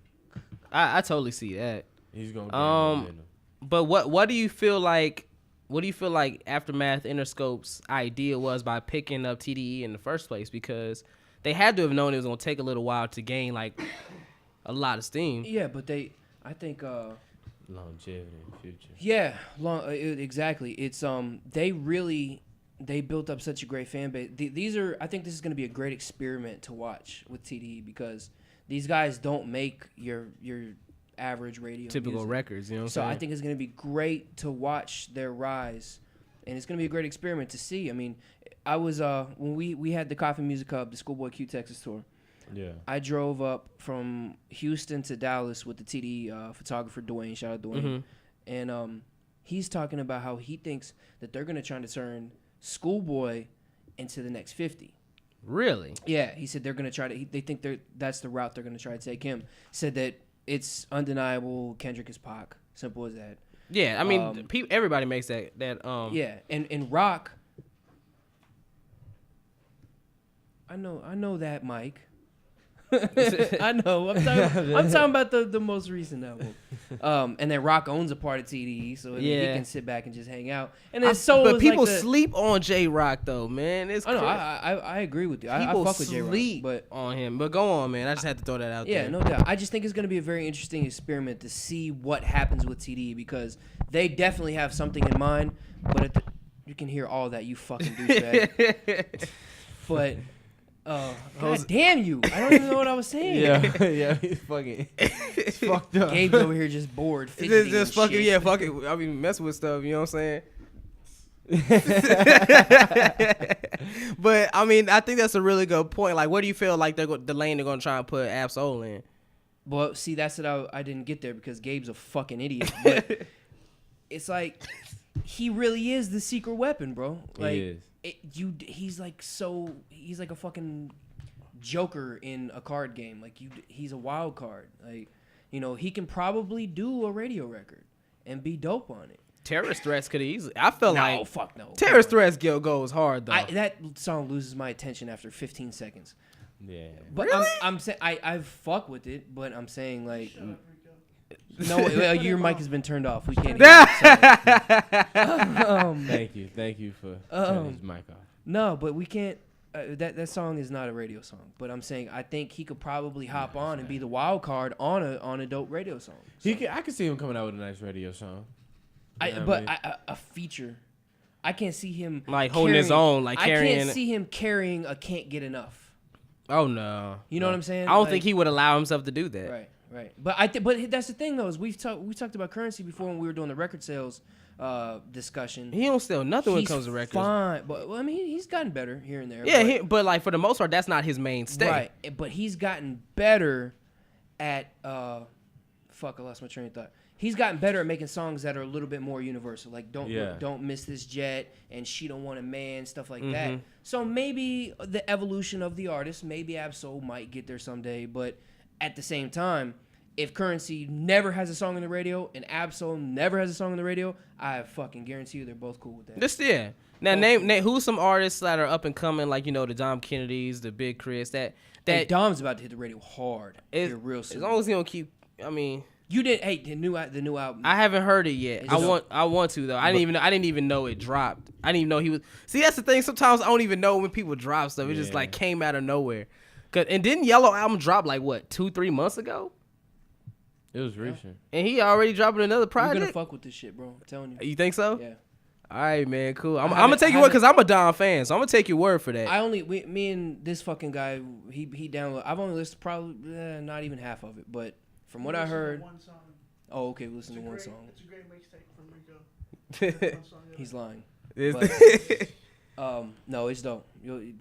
[SPEAKER 4] I totally see that.
[SPEAKER 5] He's gonna gain momentum.
[SPEAKER 4] But what do you feel like? What do you feel like Aftermath Interscope's idea was by picking up TDE in the first place? Because they had to have known it was gonna take a little while to gain like a lot of steam.
[SPEAKER 8] Yeah, but I think
[SPEAKER 5] longevity in the future.
[SPEAKER 8] Yeah, exactly. It's they built up such a great fan base. I think this is going to be a great experiment to watch with TDE because these guys don't make your average radio
[SPEAKER 4] typical
[SPEAKER 8] music.
[SPEAKER 4] Records, you know what I'm
[SPEAKER 8] saying?
[SPEAKER 4] saying?
[SPEAKER 8] I think it's going to be great to watch their rise, and it's going to be a great experiment to see. I mean, I was when we had the Coffee Music Hub, the Schoolboy Q Texas tour.
[SPEAKER 5] Yeah.
[SPEAKER 8] I drove up from Houston to Dallas with the TDE photographer Dwayne. Shout out Dwayne.
[SPEAKER 4] Mm-hmm.
[SPEAKER 8] And he's talking about how he thinks that they're going to try to turn Schoolboy into the next 50.
[SPEAKER 4] Really?
[SPEAKER 8] Yeah, he said they're going to try to. They think that's the route they're going to try to take him. Said that it's undeniable Kendrick is Pac. Simple as that.
[SPEAKER 4] Yeah, I mean, everybody makes that.
[SPEAKER 8] Yeah, and Rock. I know that, Mike. I know. I'm talking about the most recent album. And then Rock owns a part of TDE, so he can sit back and just hang out. And then
[SPEAKER 4] but people sleep on J Rock though, man. It's
[SPEAKER 8] no, I agree with you. I fuck with J Rock, but
[SPEAKER 4] on him. But go on, man. I just had to throw that out there.
[SPEAKER 8] Yeah, no doubt. I just think it's gonna be a very interesting experiment to see what happens with TDE because they definitely have something in mind. But you can hear all that, you fucking douchebag. But. God damn you! I don't even know what I was saying.
[SPEAKER 5] Yeah, he's fucking fucked up.
[SPEAKER 8] Gabe's over here just bored.
[SPEAKER 4] Just fucking shit. Fucking. I mean, messing with stuff. You know what I'm saying? But I mean, I think that's a really good point. Like, what do you feel like the lane they're gonna try and put Ab-Soul in?
[SPEAKER 8] Well, see, that's what I didn't get there because Gabe's a fucking idiot. But it's like he really is the secret weapon, bro. Like,
[SPEAKER 5] he is.
[SPEAKER 8] He's like a fucking Joker in a card game. Like he's a wild card. Like, you know, he can probably do a radio record and be dope on it.
[SPEAKER 4] Terrorist Threats could easily. I feel like
[SPEAKER 8] no, fuck no.
[SPEAKER 4] Terrorist Threats goes hard though.
[SPEAKER 8] That song loses my attention after 15 seconds.
[SPEAKER 5] Yeah,
[SPEAKER 8] but really? I'm saying I fuck with it, but I'm saying like. No, your mic has been turned off. We can't hear
[SPEAKER 5] you. Thank you for turning his mic off.
[SPEAKER 8] No, but we can't. That song is not a radio song. But I'm saying I think he could probably hop on and be the wild card on a dope radio song. So.
[SPEAKER 5] I could see him coming out with a nice radio song.
[SPEAKER 8] A feature. I can't see him
[SPEAKER 4] like holding his own, like carrying.
[SPEAKER 8] I can't see him carrying a Can't Get Enough.
[SPEAKER 4] Oh no.
[SPEAKER 8] You know what I'm saying?
[SPEAKER 4] I don't think he would allow himself to do that.
[SPEAKER 8] Right. Right, but but that's the thing though is we talked about Currency before when we were doing the record sales discussion.
[SPEAKER 4] He don't sell nothing when it comes to records.
[SPEAKER 8] Fine, but well, I mean he's gotten better here and there.
[SPEAKER 4] Yeah, but like for the most part, that's not his mainstay.
[SPEAKER 8] Right, but he's gotten better at fuck. I lost my train of thought. He's gotten better at making songs that are a little bit more universal, like don't miss this jet and She Don't Want a Man, stuff like that. So maybe the evolution of the artist, maybe Ab-Soul might get there someday, but. At the same time, if Currency never has a song on the radio and Ab-Soul never has a song on the radio, I fucking guarantee you they're both cool with that.
[SPEAKER 4] Now name who's some artists that are up and coming, like you know the Dom Kennedys, the Big Chris. That
[SPEAKER 8] Dom's about to hit the radio hard. Real soon.
[SPEAKER 4] As long as he don't keep. I mean,
[SPEAKER 8] you did. Hey, the new album.
[SPEAKER 4] I haven't heard it yet. I want to though. I didn't even know it dropped. I didn't even know he was. See, that's the thing. Sometimes I don't even know when people drop stuff. It just like came out of nowhere. And didn't Yellow album drop like what 2-3 months ago?
[SPEAKER 5] It was recent.
[SPEAKER 4] And he already dropping another project.
[SPEAKER 8] You're gonna fuck with this shit, bro. I'm telling you.
[SPEAKER 4] You think so?
[SPEAKER 8] Yeah.
[SPEAKER 4] All right, man. Cool. I'm gonna take your word because I'm a Don fan, so I'm gonna take your word for that.
[SPEAKER 8] Me and this fucking guy, he downloaded. I've only listened to probably not even half of it, but from what I heard.
[SPEAKER 12] One song.
[SPEAKER 8] Oh, okay. We listened to one song.
[SPEAKER 12] It's a great mixtape from Rico.
[SPEAKER 8] He's lying.
[SPEAKER 12] But,
[SPEAKER 8] no, it's dope.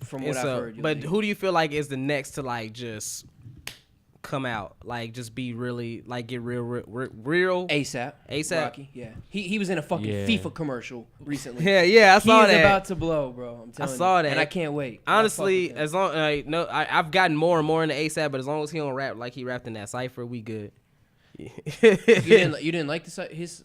[SPEAKER 8] From what I've heard.
[SPEAKER 4] But who do you feel like is the next to like just come out, like just be really like get real
[SPEAKER 8] ASAP. Rocky, yeah. He was in a fucking FIFA commercial recently.
[SPEAKER 4] Yeah, I saw that.
[SPEAKER 8] He's about to blow, bro. I'm telling you. I saw that, and I can't wait.
[SPEAKER 4] Honestly, as long I've gotten more and more into ASAP, but as long as he don't rap like he rapped in that Cypher, we good.
[SPEAKER 8] You didn't like his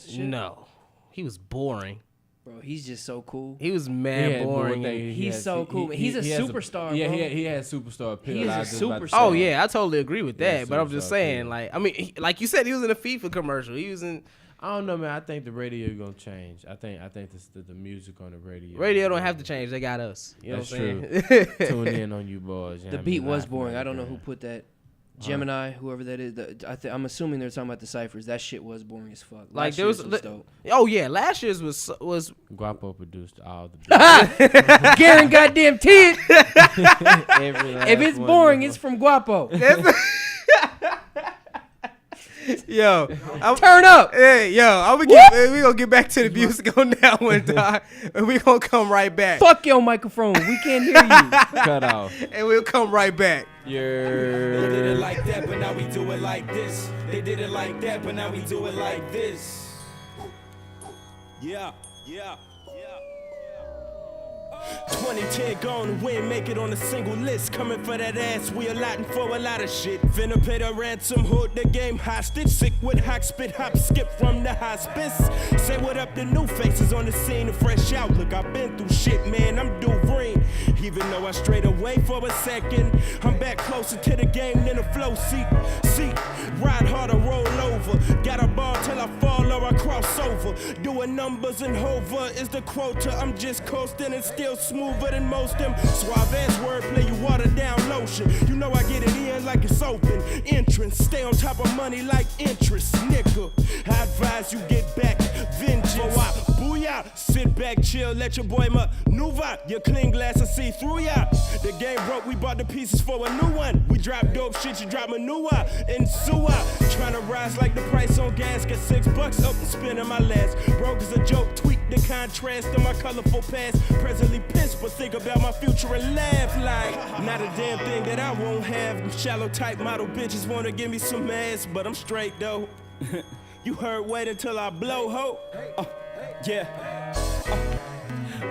[SPEAKER 8] shit?
[SPEAKER 4] No, he was boring.
[SPEAKER 8] Bro, he's just so cool.
[SPEAKER 4] He was mad boring.
[SPEAKER 8] He's so cool. He's a superstar, bro.
[SPEAKER 5] Yeah, he had superstar appeal.
[SPEAKER 8] He's a superstar.
[SPEAKER 4] Oh, yeah, I totally agree with that. But I'm just saying, like, I mean, like you said, he was in a FIFA commercial. He was in...
[SPEAKER 5] I don't know, man. I think the radio is going to change. I think the music on the radio.
[SPEAKER 4] Radio don't have to change. They got us. You know what I'm
[SPEAKER 5] saying? True. Tune in on you boys.
[SPEAKER 8] The beat was boring. I don't know who put that. Gemini, whoever that is, I'm assuming they're talking about the ciphers. That shit was boring as fuck.
[SPEAKER 4] Like there was dope. Oh yeah, last year's was
[SPEAKER 5] Guapo produced all the.
[SPEAKER 8] Garen goddamn Tid. If it's boring, it's from Guapo.
[SPEAKER 4] Yo,
[SPEAKER 8] turn up.
[SPEAKER 4] Hey, yo, we gonna get back to the music on that one, dog. And we gonna come right back.
[SPEAKER 8] Fuck your microphone. We can't hear you.
[SPEAKER 5] Cut off.
[SPEAKER 4] And we'll come right back.
[SPEAKER 16] They did it like that, but now we do it like this. They did it like that, but now we do it like this. Yeah. 2010 gone to win, make it on a single list. Coming for that ass, we allotting for a lot of shit. Finna pay the ransom, hold the game hostage. Sick with hawk, spit, hop, skip from the hospice. Say what up to new faces on the scene, a fresh outlook. I've been through shit, man, I'm Duveen. even though I strayed away for a second. I'm back closer to the game than a flow seat. Ride hard or roll over. Got a ball till I fall or I cross over. Doing numbers and hover is the quota. I'm just coasting and still smoother than most them. Suave ass wordplay, you water down lotion. You know I get it in like it's open. Entrance, stay on top of money like interest, nigga. I advise you get back vengeance. So I booyah, sit back, chill, let your boy maneuver. Your clean glass, I see through ya. The game broke, we bought the pieces for a new one. We drop dope shit, you drop manure and sewer. Tryna rise like the price on gas, get $6 up and spending my last. Broke as a joke, tweak the contrast of my colorful past. Presently pissed, but think about my future and laugh like not a damn thing that I won't have. Shallow type model bitches wanna give me some ass, but I'm straight though. You heard wait until I blow, ho. Yeah.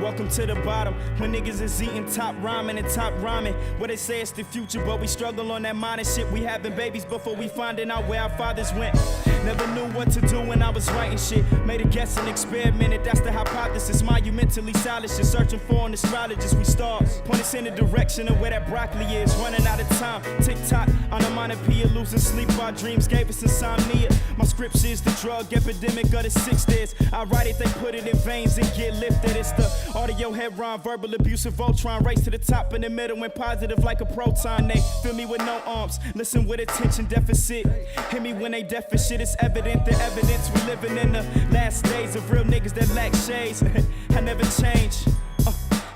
[SPEAKER 16] Welcome to the bottom, when niggas is eating top ramen and top ramen. What they say it's the future, but we struggle on that modern shit. We having babies before we finding out where our fathers went. Never knew what to do when I was writing shit. Made a guess and experimented, that's the hypothesis. Monumentally stylish, just searching for an astrologist. We stars, point us in the direction of where that broccoli is. Running out of time, tick-tock, onomatopoeia, losing sleep. Our dreams gave us insomnia. My scripture is the drug epidemic of the 60s. I write it, they put it in veins and get lifted. It's the audio head rhyme, verbal abuse of Voltron. Race to the top in the middle and positive like a proton. They feel me with no arms, listen with attention deficit. Hear me when they deficit, it's evident. The evidence we living in the last days of real niggas that lack shades. I never change.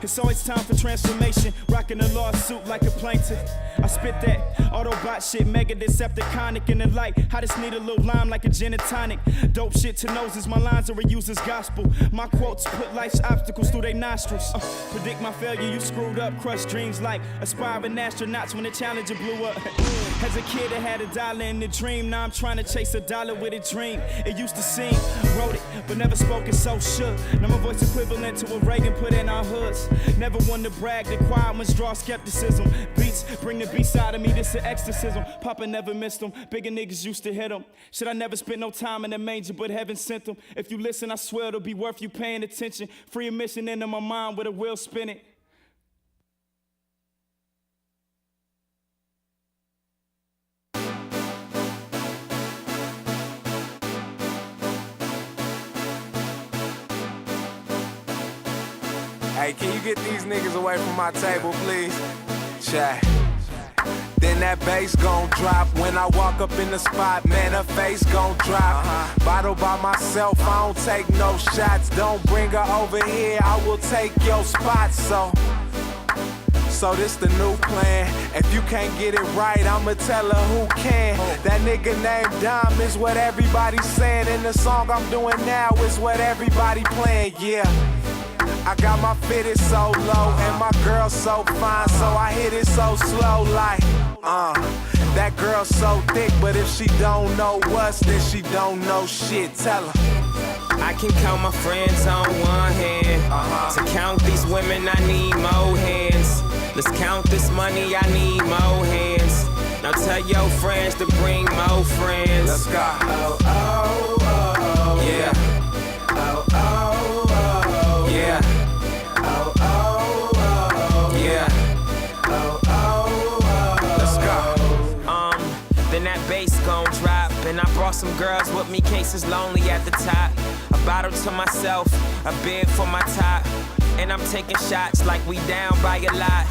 [SPEAKER 16] It's always time for transformation. Rocking a lawsuit like a plaintiff. I spit that Autobot shit, mega decepticonic in the light. I just need a little lime like a gin and tonic. Dope shit to noses, my lines are reused as gospel. My quotes put life's obstacles through their nostrils. Predict my failure, you screwed up. Crushed dreams like aspiring astronauts when the Challenger blew up. As a kid, I had $1 in the dream. Now I'm trying to chase $1 with a dream. It used to seem, wrote it, but never spoken so shook. Now my voice equivalent to what Reagan put in our hoods. Never one to brag, the quiet ones draw skepticism. Beats bring the beast out of me, this an exorcism. Papa never missed them, bigger niggas used to hit them. Shit, I never spent no time in the manger, but heaven sent them. If you listen, I swear it'll be worth you paying attention. Free admission into my mind with a wheel spinning.
[SPEAKER 7] Hey, can you get these niggas away from my table, please? Chat. Then that bass gon' drop when I walk up in the spot, man, her face gon' drop. Bottle by myself, I don't take no shots. Don't bring her over here, I will take your spot. So this the new plan. If you can't get it right, I'ma tell her who can. That nigga named Dom is what everybody's saying. And the song I'm doing now is what everybody playing, yeah. I got my fitted so low and my girl so fine, so I hit it so slow like, that girl so thick, but if she don't know us, then she don't know shit, tell her.
[SPEAKER 10] I can count my friends on one hand. To count these women, I need more hands. Let's count this money, I need more hands. Now tell your friends to bring more friends.
[SPEAKER 7] Let's go.
[SPEAKER 10] Oh, oh, oh, yeah. Oh, oh, oh, yeah. Oh, oh, oh, yeah. Oh, oh, oh, let's go. Then that bass gon' drop, and I brought some girls with me, cases lonely at the top. A bottle to myself, a bid for my top. And I'm taking shots like we down by a lot.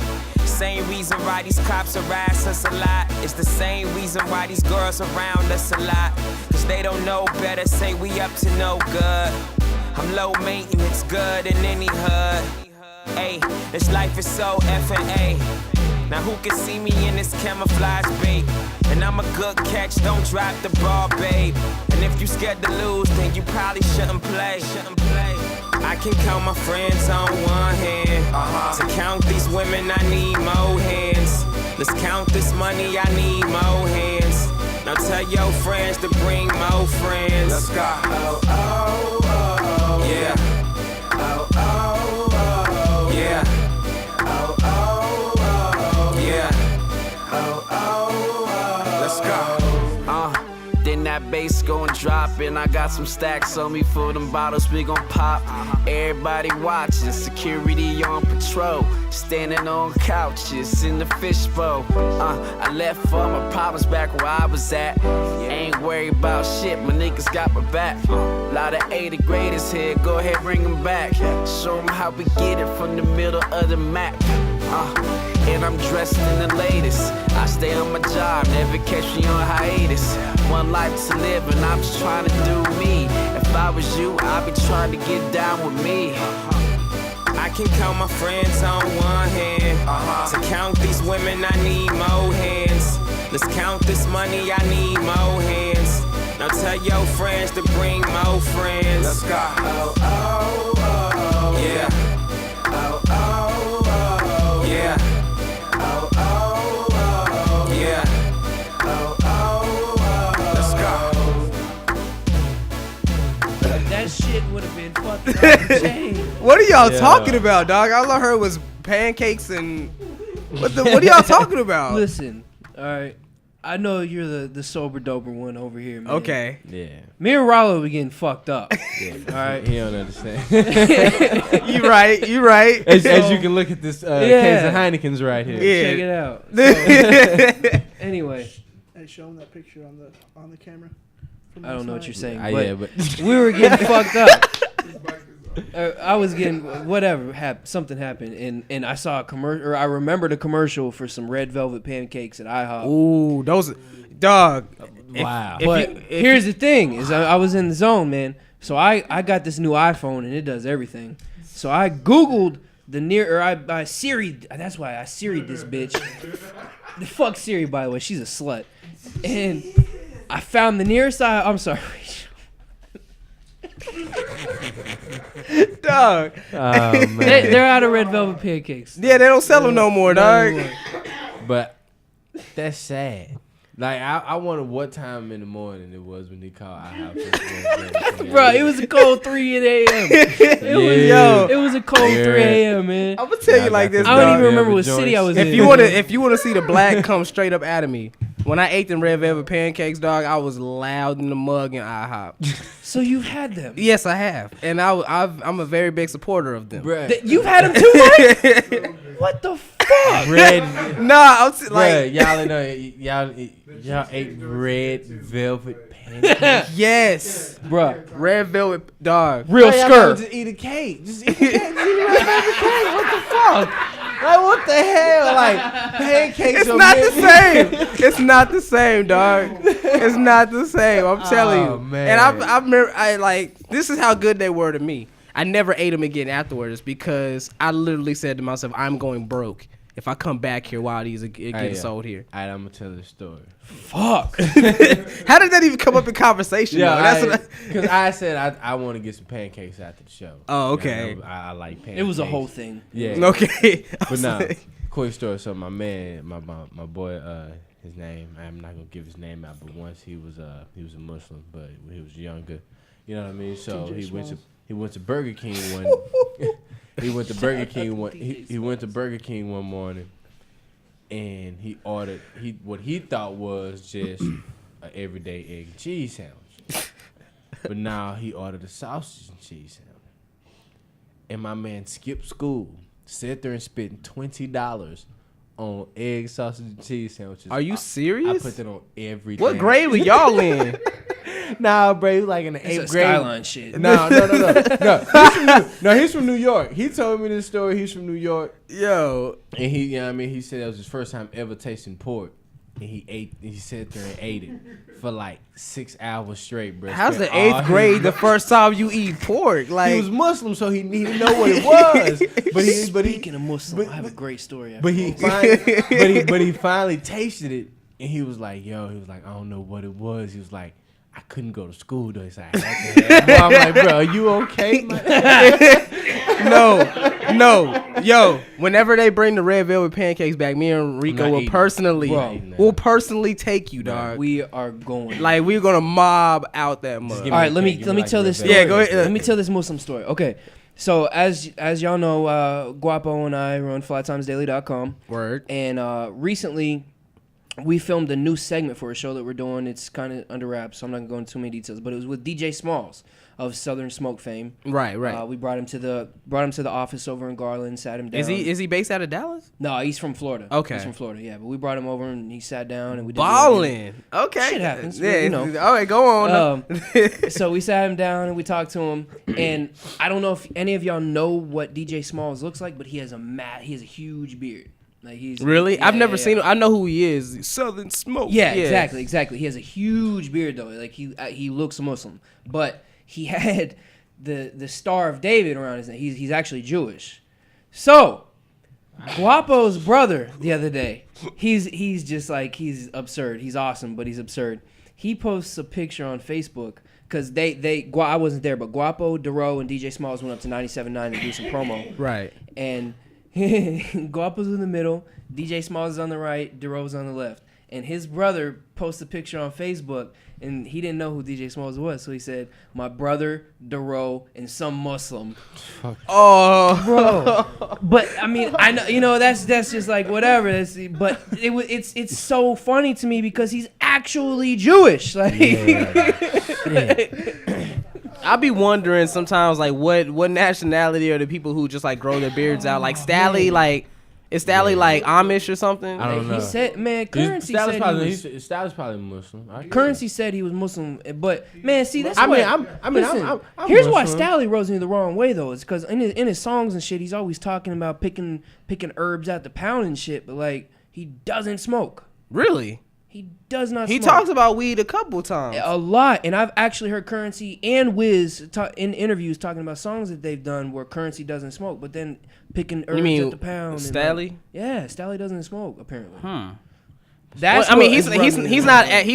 [SPEAKER 10] Same reason why these cops harass us a lot. It's the same reason why these girls around us a lot. Cause they don't know better, say we up to no good. I'm low maintenance, good in any hood. Ayy, this life is so F&A. Now who can see me in this camouflage bait? And I'm a good catch, don't drop the ball, babe. And if you scared to lose, then you probably shouldn't play. I can count my friends on one hand. To count these women, I need more hands. Let's count this money, I need more hands. Now tell your friends to bring more friends.
[SPEAKER 7] Let's go.
[SPEAKER 10] Oh, oh, oh, yeah. Oh, oh, oh, yeah. Oh, oh, oh, yeah. Oh, oh, oh, let's go.
[SPEAKER 7] Then that
[SPEAKER 10] bass gon' drop, and I got some stacks on me for them bottles we gon' pop. Everybody watching, security on patrol, standing on couches in the fishbowl. I left all my problems back where I was at. Ain't worried about shit, my niggas got my back. Lot of 80 graders here, go ahead bring them back. Show them how we get it from the middle of the map. And I'm dressed in the latest. I stay on my job, never catch me on hiatus. One life to live and I'm just trying to do me. If I was you, I'd be trying to get down with me.
[SPEAKER 17] I can count my friends on one hand. To count these women, I need more hands. Let's count this money, I need more hands. Now tell your friends to bring more friends.
[SPEAKER 16] Let's go. Oh, oh, oh.
[SPEAKER 17] Yeah.
[SPEAKER 16] Oh, oh, oh.
[SPEAKER 17] Yeah.
[SPEAKER 16] Oh, oh, oh.
[SPEAKER 17] Yeah.
[SPEAKER 16] Oh, oh, oh.
[SPEAKER 17] Let's go.
[SPEAKER 8] That shit would have been fucking
[SPEAKER 4] What are y'all talking about, dog? All I heard was pancakes and what are y'all talking about?
[SPEAKER 8] Listen, all right. I know you're the sober doper one over here, man.
[SPEAKER 4] Okay.
[SPEAKER 5] Yeah.
[SPEAKER 8] Me and Rollo be getting fucked up.
[SPEAKER 5] Yeah.
[SPEAKER 8] All right.
[SPEAKER 5] He don't understand.
[SPEAKER 4] You right.
[SPEAKER 5] As you can look at this case of Heineken's right here.
[SPEAKER 4] Yeah.
[SPEAKER 8] Check it out. So, anyway.
[SPEAKER 12] Hey, show him that picture on the camera.
[SPEAKER 8] I don't know what you're saying,
[SPEAKER 5] but
[SPEAKER 8] we were getting fucked up. I was getting whatever. Something happened, and I saw a commercial. Or I remembered a commercial for some red velvet pancakes at IHOP.
[SPEAKER 4] Ooh, those, dog.
[SPEAKER 5] Wow.
[SPEAKER 8] But here's the thing: is I was in the zone, man. So I got this new iPhone, and it does everything. So I Googled I Siri'd. That's why I Siri'd this bitch. The fuck Siri, by the way, she's a slut. And I found the nearest I'm sorry.
[SPEAKER 4] Dog.
[SPEAKER 5] Oh, man.
[SPEAKER 8] They're out of red velvet pancakes.
[SPEAKER 4] Yeah, they don't sell them no more, dog.
[SPEAKER 5] But that's sad. Like I wonder what time in the morning it was when they called IHOP.
[SPEAKER 8] Bro, it was a cold 3 a.m. It was a cold 3 a.m. man.
[SPEAKER 4] I'm gonna tell you like this.
[SPEAKER 8] I don't even remember what city I was in.
[SPEAKER 4] If you wanna see the black come straight up out of me, when I ate them red velvet pancakes, dog, I was loud in the mug in IHOP.
[SPEAKER 8] So you've had them?
[SPEAKER 4] Yes, I have, and I'm a very big supporter of them.
[SPEAKER 8] You've had them too, right? What the fuck?
[SPEAKER 5] Red.
[SPEAKER 4] Nah, I'm like
[SPEAKER 5] y'all ate red velvet pancakes.
[SPEAKER 4] Yes,
[SPEAKER 8] bro.
[SPEAKER 4] Red velvet, dog.
[SPEAKER 8] Real skirt.
[SPEAKER 5] Just eat a cake. Just eat a cake. Just eat a red velvet cake. What the fuck? Like what the hell? Like pancakes.
[SPEAKER 4] It's not the same. It's not the same, dog. It's not the same. I'm telling you.
[SPEAKER 5] Man.
[SPEAKER 4] And I remember, this is how good they were to me. I never ate them again afterwards because I literally said to myself, I'm going broke if I come back here while these are getting sold here.
[SPEAKER 5] All right, I'm gonna tell this story.
[SPEAKER 4] Fuck. How did that even come up in conversation?
[SPEAKER 5] Yeah, because I said I want to get some pancakes after the show.
[SPEAKER 4] Oh, okay.
[SPEAKER 5] You know, I like pancakes.
[SPEAKER 8] It was a whole thing.
[SPEAKER 5] Yeah.
[SPEAKER 4] Okay.
[SPEAKER 5] But now, quick story. So my man, my boy, his name, I'm not gonna give his name out, but once he was a Muslim, but when he was younger, you know what I mean. So he went to Burger King one. He went to Burger King one. He went to Burger King one morning, and he ordered what he thought was just an everyday egg and cheese sandwich, but now he ordered a sausage and cheese sandwich. And my man skipped school, sat there and spent $20 on egg, sausage, and cheese sandwiches.
[SPEAKER 4] Are you serious?
[SPEAKER 5] I put that on everything.
[SPEAKER 4] What grade were y'all in?
[SPEAKER 5] Nah, bro, he was like in the 8th grade.
[SPEAKER 8] Skyline shit.
[SPEAKER 5] No. He's from New York. He told me this story. He's from New York.
[SPEAKER 4] Yo.
[SPEAKER 5] And he, you know what I mean? He said that was his first time ever tasting pork. And he sat there and ate it for like 6 hours straight, bro.
[SPEAKER 4] How's the 8th grade the first time you eat pork? Like,
[SPEAKER 5] he was Muslim, so he didn't know what it was.
[SPEAKER 8] Speaking of Muslim, I have a great story.
[SPEAKER 5] But he finally tasted it, and he was like, I don't know what it was. He was like, I couldn't go to school though. He's like, I had to have it. I'm like, bro, are you okay?
[SPEAKER 4] No. Yo, whenever they bring the red velvet pancakes back, me and Rico will personally take you, dog.
[SPEAKER 8] We are going.
[SPEAKER 4] Like, we're gonna mob out that mug.
[SPEAKER 8] All right, let me tell this story.
[SPEAKER 4] Yeah, go ahead.
[SPEAKER 8] Let me tell this Muslim story. Okay. So as y'all know, Guapo and I run flytimesdaily.com.
[SPEAKER 4] Word.
[SPEAKER 8] And recently we filmed a new segment for a show that we're doing. It's kind of under wraps, so I'm not gonna go into too many details. But it was with DJ Smalls of Southern Smoke fame.
[SPEAKER 4] Right.
[SPEAKER 8] We brought him to the office over in Garland, sat him down.
[SPEAKER 4] Is he based out of Dallas?
[SPEAKER 8] No, he's from Florida.
[SPEAKER 4] Okay,
[SPEAKER 8] he's from Florida. Yeah, but we brought him over and he sat down and we did
[SPEAKER 4] balling. Okay,
[SPEAKER 8] shit happens.
[SPEAKER 4] Yeah,
[SPEAKER 8] You know.
[SPEAKER 4] All right, go on.
[SPEAKER 8] So we sat him down and we talked to him. And I don't know if any of y'all know what DJ Smalls looks like, but he has a huge beard. Like he's
[SPEAKER 4] really. I've never seen him. I know who he is. Southern Smoke.
[SPEAKER 8] Yeah, exactly. He has a huge beard though. Like he looks Muslim, but he had the Star of David around his neck. He's actually Jewish. So Guapo's brother the other day, he's just like, he's absurd. He's awesome, but he's absurd. He posts a picture on Facebook because I wasn't there, but Guapo, Dero, and DJ Smalls went up to 97.9 to do some promo.
[SPEAKER 4] Right.
[SPEAKER 8] And Guapo's in the middle, DJ Smalls is on the right, Dero's on the left. And his brother posted a picture on Facebook, and he didn't know who DJ Smalls was, so he said, "My brother, Dero, and some Muslim."
[SPEAKER 4] Oh,
[SPEAKER 8] bro! But I mean, I know, that's just like whatever. But it's so funny to me because he's actually Jewish. Like,
[SPEAKER 4] I be wondering sometimes, like, what nationality are the people who just like grow their beards out? Like Stally, like. Is Stally like Amish or something?
[SPEAKER 5] I don't know.
[SPEAKER 8] He said, man, Currency said
[SPEAKER 5] Styles probably Muslim.
[SPEAKER 8] Currency said he was Muslim, but man, see, that's
[SPEAKER 5] I'm
[SPEAKER 8] here's
[SPEAKER 5] Muslim.
[SPEAKER 8] why Stally rose me the wrong way though. It's because in his songs and shit, he's always talking about picking herbs out the pound and shit, but like he doesn't smoke.
[SPEAKER 4] Really?
[SPEAKER 8] He does not.
[SPEAKER 4] He
[SPEAKER 8] smoke.
[SPEAKER 4] talks about weed a couple times.
[SPEAKER 8] A lot, and I've actually heard Currency and Wiz in interviews talking about songs that they've done where Currency doesn't smoke, but then picking herbs at the pound.
[SPEAKER 4] Stally?
[SPEAKER 8] Stally doesn't smoke apparently.
[SPEAKER 4] That's. Well, I mean, he's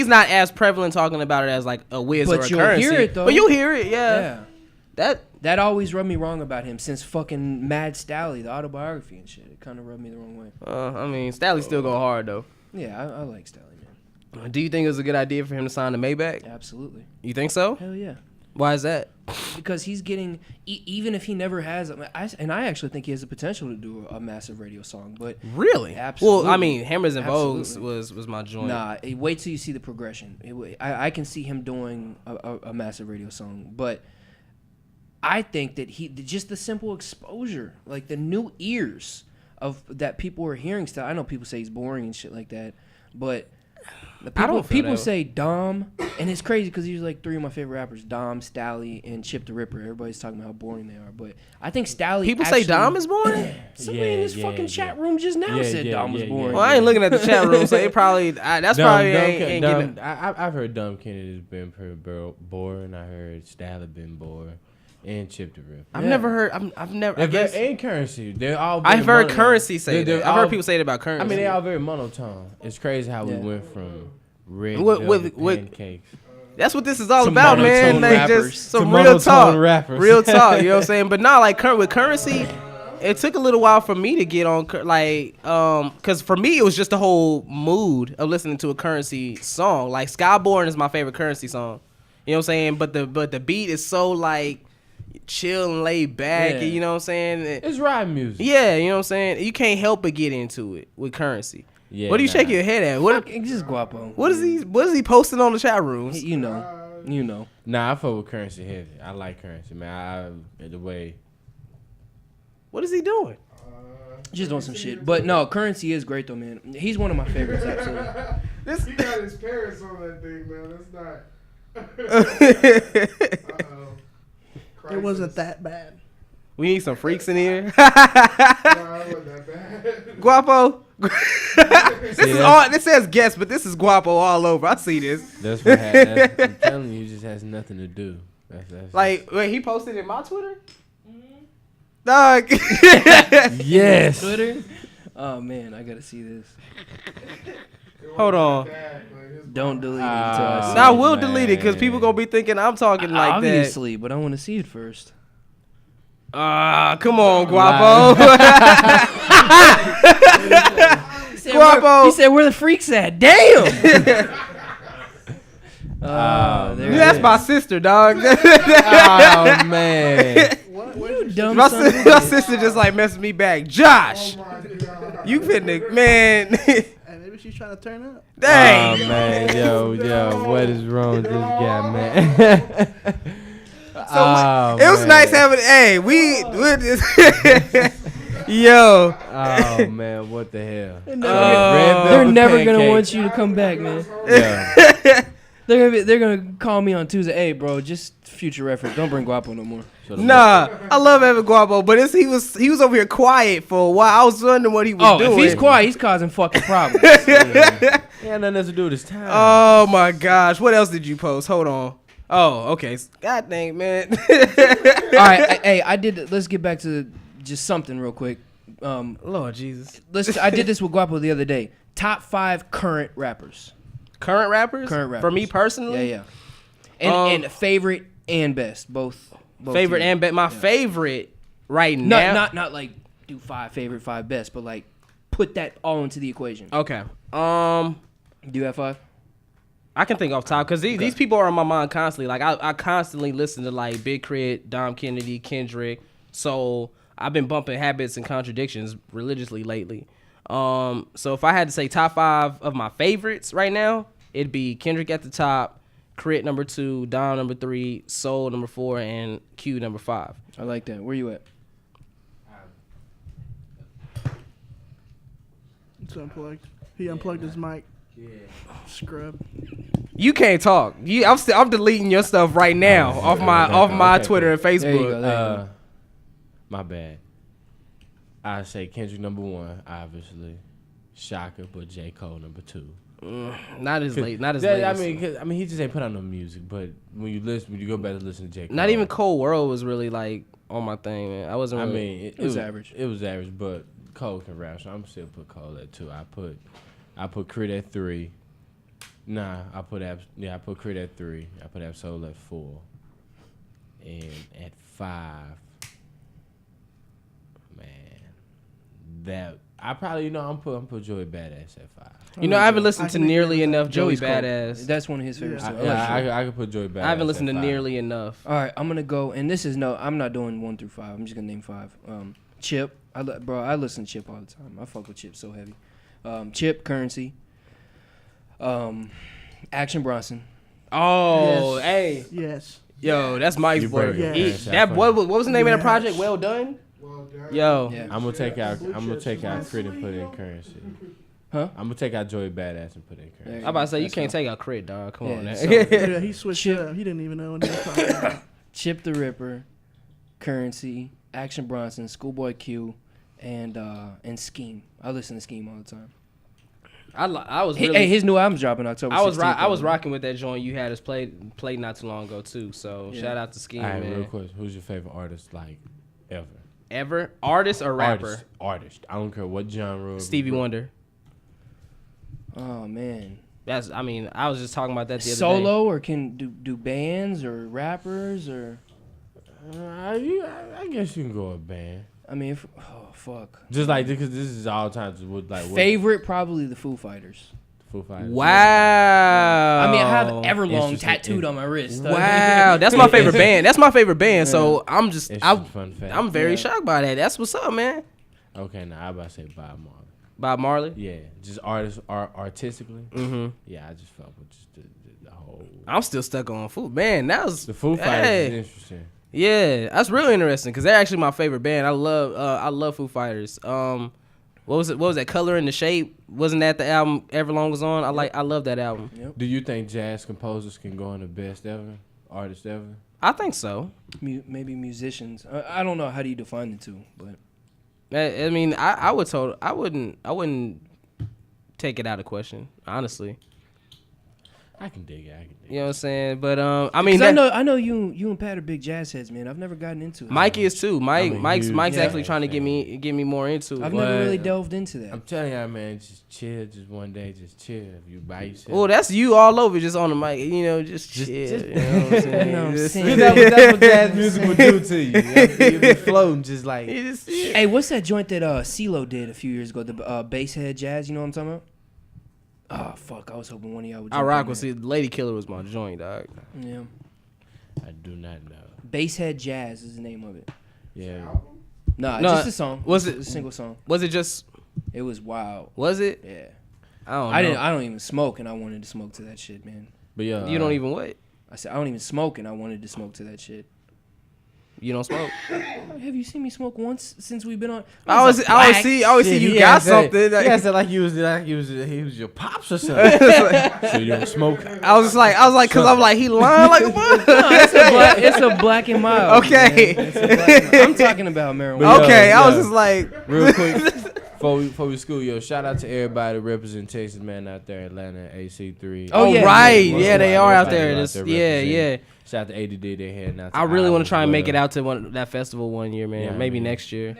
[SPEAKER 4] not as prevalent talking about it as like a Wiz or a Currency. But you'll hear it though. But you'll hear it, yeah.
[SPEAKER 8] That always rubbed me wrong about him since fucking Mad Stally, the autobiography and shit. It kind of rubbed me the wrong way.
[SPEAKER 4] I mean, Stally still go hard though.
[SPEAKER 8] Yeah, I like Stally.
[SPEAKER 4] Do you think it was a good idea for him to sign the Maybach?
[SPEAKER 8] Absolutely.
[SPEAKER 4] You think so?
[SPEAKER 8] Hell yeah.
[SPEAKER 4] Why is that?
[SPEAKER 8] Because he's getting, even if he never has, and I actually think he has the potential to do a massive radio song. But
[SPEAKER 4] really,
[SPEAKER 8] absolutely.
[SPEAKER 4] Well, I mean, Hammers and Vogues was my joint.
[SPEAKER 8] Nah, wait till you see the progression. I can see him doing a massive radio song, but I think that just the simple exposure, like the new ears of that people are hearing stuff. I know people say he's boring and shit like that, but. People say Dom, and it's crazy because he's like three of my favorite rappers: Dom, Stally, and Chip the Ripper. Everybody's talking about how boring they are, but I think Stally.
[SPEAKER 4] People say Dom is boring.
[SPEAKER 8] Somebody in this fucking chat room just now said Dom was boring.
[SPEAKER 4] Well, I ain't looking at the chat room, so it probably that's probably ain't getting.
[SPEAKER 5] I've heard Dom Kennedy's been pretty boring. I heard Stally been boring. And Chip the Ripper.
[SPEAKER 4] I've never heard. I've never. I guess
[SPEAKER 5] and Currency. They're all.
[SPEAKER 4] I've heard Currency say that. I've heard people say it about Currency.
[SPEAKER 5] I mean, they all very monotone. It's crazy how we went from red velvet pancakes.
[SPEAKER 4] That's what this is all about, man. Like just some real talk, real talk. You know what I'm saying? But not like with Currency. It took a little while for me to get on, like, because for me it was just the whole mood of listening to a Currency song. Like Skyborn is my favorite Currency song. You know what I'm saying? But the beat is so like. Chill and laid back, you know what I'm saying?
[SPEAKER 5] It's ride music.
[SPEAKER 4] Yeah, you know what I'm saying? You can't help but get into it with Currency. Yeah, what do you shake your head at? What?
[SPEAKER 8] It's just Guapo.
[SPEAKER 4] What is he posting on the chat rooms?
[SPEAKER 8] You know.
[SPEAKER 5] Nah, I fuck with Currency heavy. I like Currency, man. The way.
[SPEAKER 4] What is he doing?
[SPEAKER 8] Just doing some shit. But no, Currency is great though, man. He's one of my favorites, absolutely.
[SPEAKER 18] He got his parents on that thing, man. That's not.
[SPEAKER 12] It wasn't that bad.
[SPEAKER 4] We need some freaks in here.
[SPEAKER 18] No, it wasn't that bad.
[SPEAKER 4] Guapo. This says guest, but this is Guapo all over. I see this.
[SPEAKER 5] That's what happened. I'm telling you, it just has nothing to do. That's
[SPEAKER 4] like, wait, he posted in my Twitter? Dog.
[SPEAKER 5] Yes.
[SPEAKER 8] Twitter? Oh, man, I got to see this.
[SPEAKER 4] Hold on.
[SPEAKER 8] Don't delete it.
[SPEAKER 4] I will delete it because people going to be thinking I'm talking like
[SPEAKER 8] obviously, but I want to see it first.
[SPEAKER 4] Come on, Guapo.
[SPEAKER 8] Guapo. He said, where the freaks at? Damn.
[SPEAKER 4] That's my sister, dog.
[SPEAKER 5] Oh, man.
[SPEAKER 8] You dumb
[SPEAKER 4] my sister just like messaged me back. Josh, you finna, man.
[SPEAKER 12] Maybe she He's trying to turn up.
[SPEAKER 4] Dang.
[SPEAKER 5] Oh, man. Yo. What is wrong with this guy, man?
[SPEAKER 4] It was nice having. Hey, yo.
[SPEAKER 5] Oh man, what the hell?
[SPEAKER 8] They're never gonna want you to come back, man.
[SPEAKER 5] Yeah.
[SPEAKER 8] They're gonna call me on Tuesday. Hey, bro, just future reference. Don't bring Guapo no more.
[SPEAKER 4] Nah, I love having Guapo, but he was over here quiet for a while. I was wondering what he was doing.
[SPEAKER 8] If he's quiet, he's causing fucking problems.
[SPEAKER 5] He had nothing else to do with his time.
[SPEAKER 4] Oh my gosh, what else did you post? Hold on. Oh, okay. God dang, man.
[SPEAKER 8] All right, hey, let's get back to just something real quick.
[SPEAKER 4] Lord Jesus.
[SPEAKER 8] I did this with Guapo the other day. Top 5 current rappers.
[SPEAKER 4] Current rappers? For me personally?
[SPEAKER 8] Yeah. And favorite and best, both
[SPEAKER 4] favorite
[SPEAKER 8] teams.
[SPEAKER 4] and best. My favorite right now.
[SPEAKER 8] Not like do 5 favorite, 5 best, but like put that all into the equation.
[SPEAKER 4] Okay.
[SPEAKER 8] Do you have 5?
[SPEAKER 4] I can think off top because these people are on my mind constantly. Like I constantly listen to like Big Crit, Dom Kennedy, Kendrick. So I've been bumping Habits and Contradictions religiously lately. So if I had to say top 5 of my favorites right now, it'd be Kendrick at the top, Crit number 2, Dom number 3, Soul number 4, and Q number 5.
[SPEAKER 8] I like that. Where you at?
[SPEAKER 12] It's unplugged. He unplugged his mic.
[SPEAKER 5] Yeah.
[SPEAKER 12] Scrub.
[SPEAKER 4] You can't talk. I'm deleting your stuff right now off my Twitter and Facebook.
[SPEAKER 8] There you go.
[SPEAKER 5] My bad. I say Kendrick number 1, obviously. Shocker, but J. Cole number 2.
[SPEAKER 4] Not as late. Not as late.
[SPEAKER 5] I mean, he just ain't put out no music. But when you go back to listen to J. Cole,
[SPEAKER 4] not even Cold World was really like on my thing, man. I wasn't. Really,
[SPEAKER 5] I mean,
[SPEAKER 8] it was average.
[SPEAKER 5] It was average, but Cole can rap, so I'm still put Cole at 2. I put Crit at 3. Nah, I put Crit at 3. I put Absol at 4. And at 5, man, that I probably I'm put Joey Badass at 5.
[SPEAKER 4] I haven't listened to nearly enough Joey Badass.
[SPEAKER 8] That's one of his favorites.
[SPEAKER 5] I could put Joey Badass.
[SPEAKER 4] I haven't listened to
[SPEAKER 5] 5.
[SPEAKER 4] nearly enough.
[SPEAKER 8] All right, I'm gonna go, and this is I'm not doing 1 through 5. I'm just gonna name 5. Chip, I listen to Chip all the time. I fuck with Chip so heavy. Chip, Currency. Action Bronson.
[SPEAKER 4] Oh,
[SPEAKER 12] Yes.
[SPEAKER 4] hey.
[SPEAKER 12] Yes.
[SPEAKER 4] Yo, that's Mike's boy.
[SPEAKER 12] Yes.
[SPEAKER 4] What was the name of the project? Well Done? Yo.
[SPEAKER 8] Yeah.
[SPEAKER 5] I'm gonna take out Crit and put in Currency.
[SPEAKER 8] Huh?
[SPEAKER 5] I'm gonna take out Joey Badass and put in Currency.
[SPEAKER 4] I'm about to say you can't take out Crit, dog. Come on, man.
[SPEAKER 12] Yeah, he switched it up. He didn't even know what he was talking about.
[SPEAKER 8] Chip the Ripper, Currency, Action Bronson, Schoolboy Q, and Scheme. I listen to Scheme all the time.
[SPEAKER 4] I was really,
[SPEAKER 8] his new album's dropping October 16th.
[SPEAKER 4] I was rocking with that joint you had us played not too long ago too. So shout out to Scheme, man.
[SPEAKER 5] Real quick, who's your favorite artist like ever?
[SPEAKER 4] Ever? Artist or rapper?
[SPEAKER 5] Artist. I don't care what genre.
[SPEAKER 4] Stevie Wonder.
[SPEAKER 8] Oh man.
[SPEAKER 4] I was just talking about that the other day.
[SPEAKER 8] Solo or can do bands or rappers or?
[SPEAKER 5] I guess you can go a band.
[SPEAKER 8] I mean, fuck.
[SPEAKER 5] Just like because this is all times with like
[SPEAKER 8] favorite probably the Foo Fighters.
[SPEAKER 4] Wow.
[SPEAKER 8] I mean, I have Everlong tattooed on my wrist.
[SPEAKER 4] Wow, that's my favorite band. That's my favorite band. So I'm
[SPEAKER 5] I'm
[SPEAKER 4] very shocked by that. That's what's up, man.
[SPEAKER 5] Okay, now I about to say Bob Marley.
[SPEAKER 4] Bob Marley?
[SPEAKER 5] Yeah, just artistically.
[SPEAKER 4] Mm-hmm.
[SPEAKER 5] Yeah, I just felt with just the whole.
[SPEAKER 4] I'm still stuck on Foo. Man, that was
[SPEAKER 5] the Foo Fighters is interesting.
[SPEAKER 4] Yeah, that's really interesting because they're actually my favorite band. I love Foo Fighters. What was it? What was that? Color in the Shape? Wasn't that the album Everlong was on? I love that album.
[SPEAKER 8] Yep.
[SPEAKER 5] Do you think jazz composers can go on the best ever, artist ever?
[SPEAKER 4] I think so.
[SPEAKER 8] Maybe musicians. I don't know. How do you define the two? But
[SPEAKER 4] I mean, I wouldn't take it out of question, honestly.
[SPEAKER 5] I can dig it.
[SPEAKER 4] You know what I'm saying? But I mean,
[SPEAKER 8] I know you and Pat are big jazz heads, man. I've never gotten into it.
[SPEAKER 4] Mike is too. Mike's actually trying to get me more into it.
[SPEAKER 8] I've never really delved into that.
[SPEAKER 5] I'm telling y'all, man, just chill. Just one day, just chill. If you by yourself.
[SPEAKER 4] Well, that's you all over, just on the mic. You know, just chill. You know what I'm saying?
[SPEAKER 5] That's what jazz music would do to you. You'd be floating, just like.
[SPEAKER 8] Hey, what's that joint that CeeLo did a few years ago? The Basshead Jazz. You know what I'm talking about? Oh fuck! I was hoping one of y'all would.
[SPEAKER 4] I rock with Lady Killer was my joint, dog.
[SPEAKER 8] Yeah.
[SPEAKER 5] I do not know.
[SPEAKER 8] Basshead Jazz is the name of it.
[SPEAKER 5] Yeah.
[SPEAKER 8] No, just a song.
[SPEAKER 4] Was it
[SPEAKER 8] a single song?
[SPEAKER 4] Was it just?
[SPEAKER 8] It was wild.
[SPEAKER 4] Was it?
[SPEAKER 8] Yeah. I don't even smoke, and I wanted to smoke to that shit, man.
[SPEAKER 5] But yeah,
[SPEAKER 4] you don't even what?
[SPEAKER 8] I said I don't even smoke, and I wanted to smoke to that shit.
[SPEAKER 4] You don't smoke?
[SPEAKER 8] Have you seen me smoke once since we've been on?
[SPEAKER 4] I always see you got something.
[SPEAKER 5] Yeah, said like he was your pops or something. So you don't smoke?
[SPEAKER 4] I was like, cause I'm like he lying like a mother.
[SPEAKER 8] It's a black and mild.
[SPEAKER 4] Okay,
[SPEAKER 8] I'm talking about marijuana.
[SPEAKER 4] Okay, I was just like,
[SPEAKER 5] real quick. Before we school, yo, shout out to everybody representation, man, out there in Atlanta, AC3.
[SPEAKER 4] Oh, yeah. Right. Yeah, they are out there. Yeah.
[SPEAKER 5] Shout out to ADD, they heading out to
[SPEAKER 4] I really want to try and make it out to that festival one year, man. Maybe next year.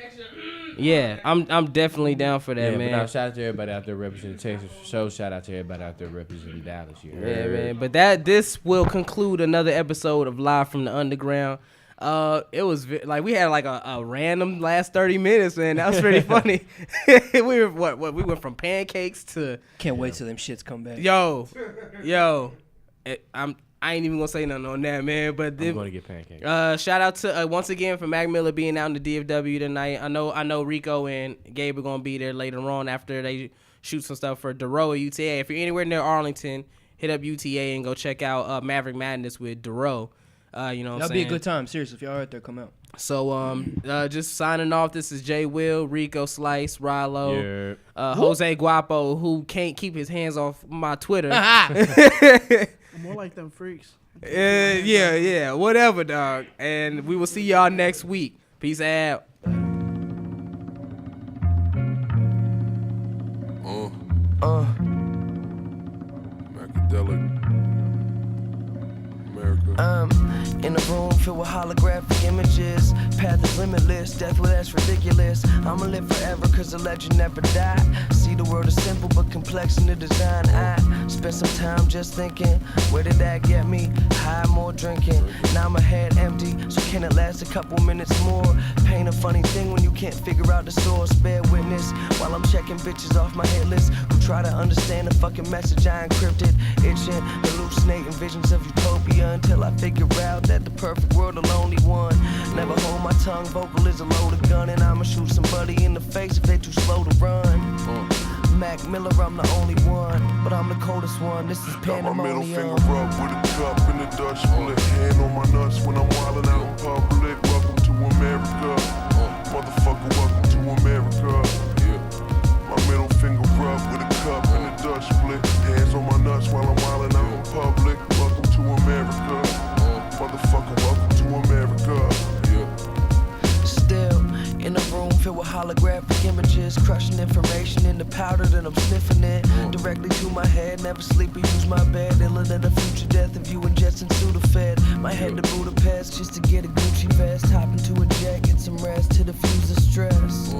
[SPEAKER 4] Yeah, I'm definitely down for that, man.
[SPEAKER 5] But now, shout out to everybody out there representing Texas. Shout out to everybody out there representing Dallas. You heard?
[SPEAKER 4] Yeah, man. But this will conclude another episode of Live from the Underground. It was like we had like a random last 30 minutes, man. That was pretty funny. We were we went from pancakes to.
[SPEAKER 8] Can't wait till them shits come back.
[SPEAKER 4] Yo, I ain't even gonna say nothing on that, man. But
[SPEAKER 5] I'm gonna get pancakes.
[SPEAKER 4] Shout out to once again for Mac Miller being out in the DFW tonight. I know Rico and Gabe are gonna be there later on after they shoot some stuff for Duro at UTA. If you're anywhere near Arlington, hit up UTA and go check out Maverick Madness with Duro. You know what I'm saying?
[SPEAKER 8] That'll be a good time. Seriously, if y'all out there, come out.
[SPEAKER 4] So just signing off. This is Jay Will, Rico Slice, Rilo, Jose Guapo, who can't keep his hands off my Twitter.
[SPEAKER 12] More like them freaks.
[SPEAKER 4] Yeah, whatever, dog. And we will see y'all next week. Peace out.
[SPEAKER 13] Macadelic.
[SPEAKER 3] In a room filled with holographic images. Path is limitless, death, well, that's ridiculous. I'ma live forever cause the legend never died. See, the world is simple but complex in the design. I spent some time just thinking, where did that get me? High, more drinking. Now my head empty, so can it last a couple minutes more? Pain a funny thing when you can't figure out the source. Bear witness while I'm checking bitches off my hit list who try to understand the fucking message I encrypted. Itching, hallucinating visions of utopia until I figure out that the perfect world will only one. Never hold my tongue, vocal is a loaded gun, and I'ma shoot somebody in the face if they too slow to run. Mac Miller, I'm the only one, but I'm the coldest one. This is pandemonium.
[SPEAKER 13] Got my middle finger up with a cup and a Dutch split. Hand on my nuts when I'm wildin' out in public. Welcome to America, motherfucker. Welcome to America. My middle finger up with a cup and a Dutch split. Hands on my nuts while I'm wildin' out in public. Welcome to America, motherfucker. Welcome to America.
[SPEAKER 3] Still in a room filled with holographic images, crushing information in the powder, then I'm sniffing it directly to my head. Never sleep or use my bed, iller than a future death if you ingesting Sudafed. My head to Budapest just to get a Gucci vest, hop into a jet, get some rest to diffuse the stress.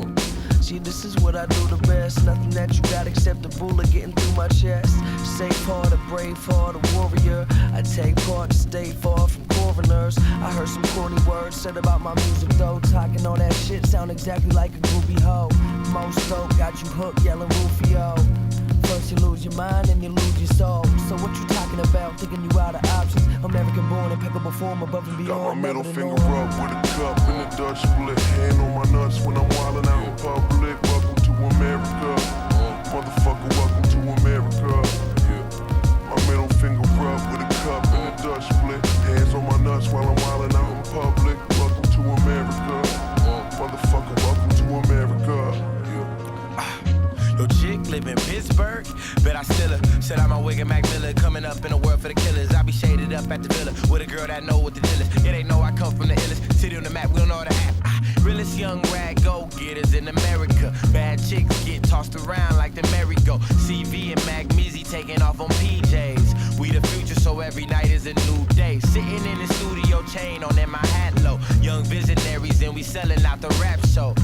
[SPEAKER 3] See, this is what I do the best. Nothing that you got except a bullet getting through my chest. Safe heart, a brave heart, a warrior. I take part to stay far from coroners. I heard some corny words said about my music though. Talking all that shit sound exactly like a groovy hoe. Most dope got you hooked, yelling Rufio. First you lose your mind and you lose your soul. So what you talking about? Thinking you out of options. American born, impeccable form, above and beyond.
[SPEAKER 13] Got my middle finger up with a cup and a Dutch split. Hand on my nuts when I'm wildin' out in public. Welcome to America, motherfucker. Welcome to America. My middle finger up with a cup and a Dutch split. Hands on my nuts while I'm wildin' out in public. Welcome to America, motherfucker. Welcome to America.
[SPEAKER 19] Yo, chick live in Pittsburgh, bet I still her. Set out my wig and Mac Miller, coming up in a world for the killers. I be shaded up at the villa with a girl that know what the deal is. Yeah, they know I come from the illest city on the map. We don't know how to act. Realest young rag go-getters in America. Bad chicks get tossed around like the merry-go. CV and Mac Mizzy taking off on PJs. We the future, so every night is a new day. Sitting in the studio, chain on in my hat low. Young visionaries and we selling out the rap show.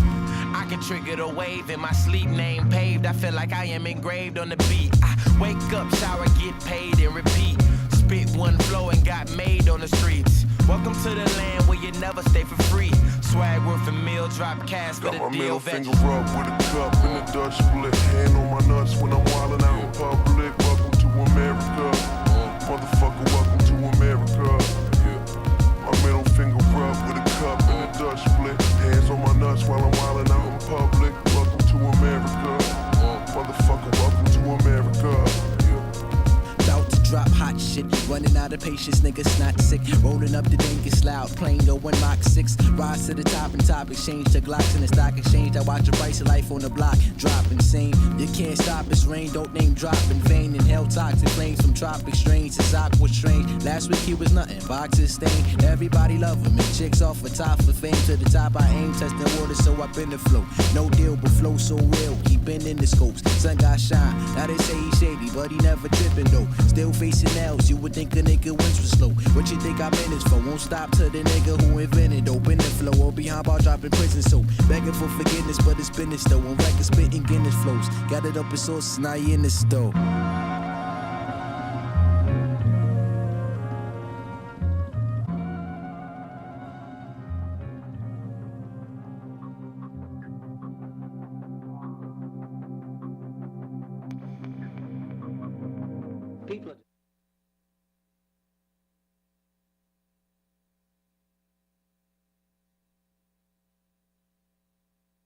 [SPEAKER 19] I can trigger the wave in my sleep, name paved. I feel like I am engraved on the beat. I wake up, shower, get paid and repeat. Spit one flow and got made on the streets. Welcome to the land where you never stay for free. Swag worth a meal, drop cash for the
[SPEAKER 13] Got my
[SPEAKER 19] deal.
[SPEAKER 13] middle finger up with a cup and a Dutch split. Hand on my nuts when I'm wildin' out in public. Welcome to America, motherfucker. Welcome to America. My middle finger up with a cup and a Dutch split. Hands on my nuts while I'm wildin' out in public. Welcome to America, motherfucker. Welcome to America.
[SPEAKER 15] of patience, niggas not sick. Rolling up the dangerous loud, plane going Mach 6. Rise to the top and top, exchange the Glocks in the stock exchange. I watch the price of life on the block drop insane. You can't stop, it's rain, don't name drop in vain. Inhale toxic flames from tropic strains. It's awkward strange. Last week he was nothing, boxes stained. Everybody love him, and chicks off the top for fame. To the top I aim, testing water so up in the flow. No deal, but flow so real, keeping in the scopes. Sun got shine, now they say he's shady, but he never tripping though. Still facing L's, you would think a nigga wins was slow. What you think I'm in this for? Won't stop to the nigga who invented dope in the flow. Or behind bar dropping prison soap. Begging for forgiveness, but it's business though. On record spitting Guinness flows. Got it up in sources, now you in the store.
[SPEAKER 20] People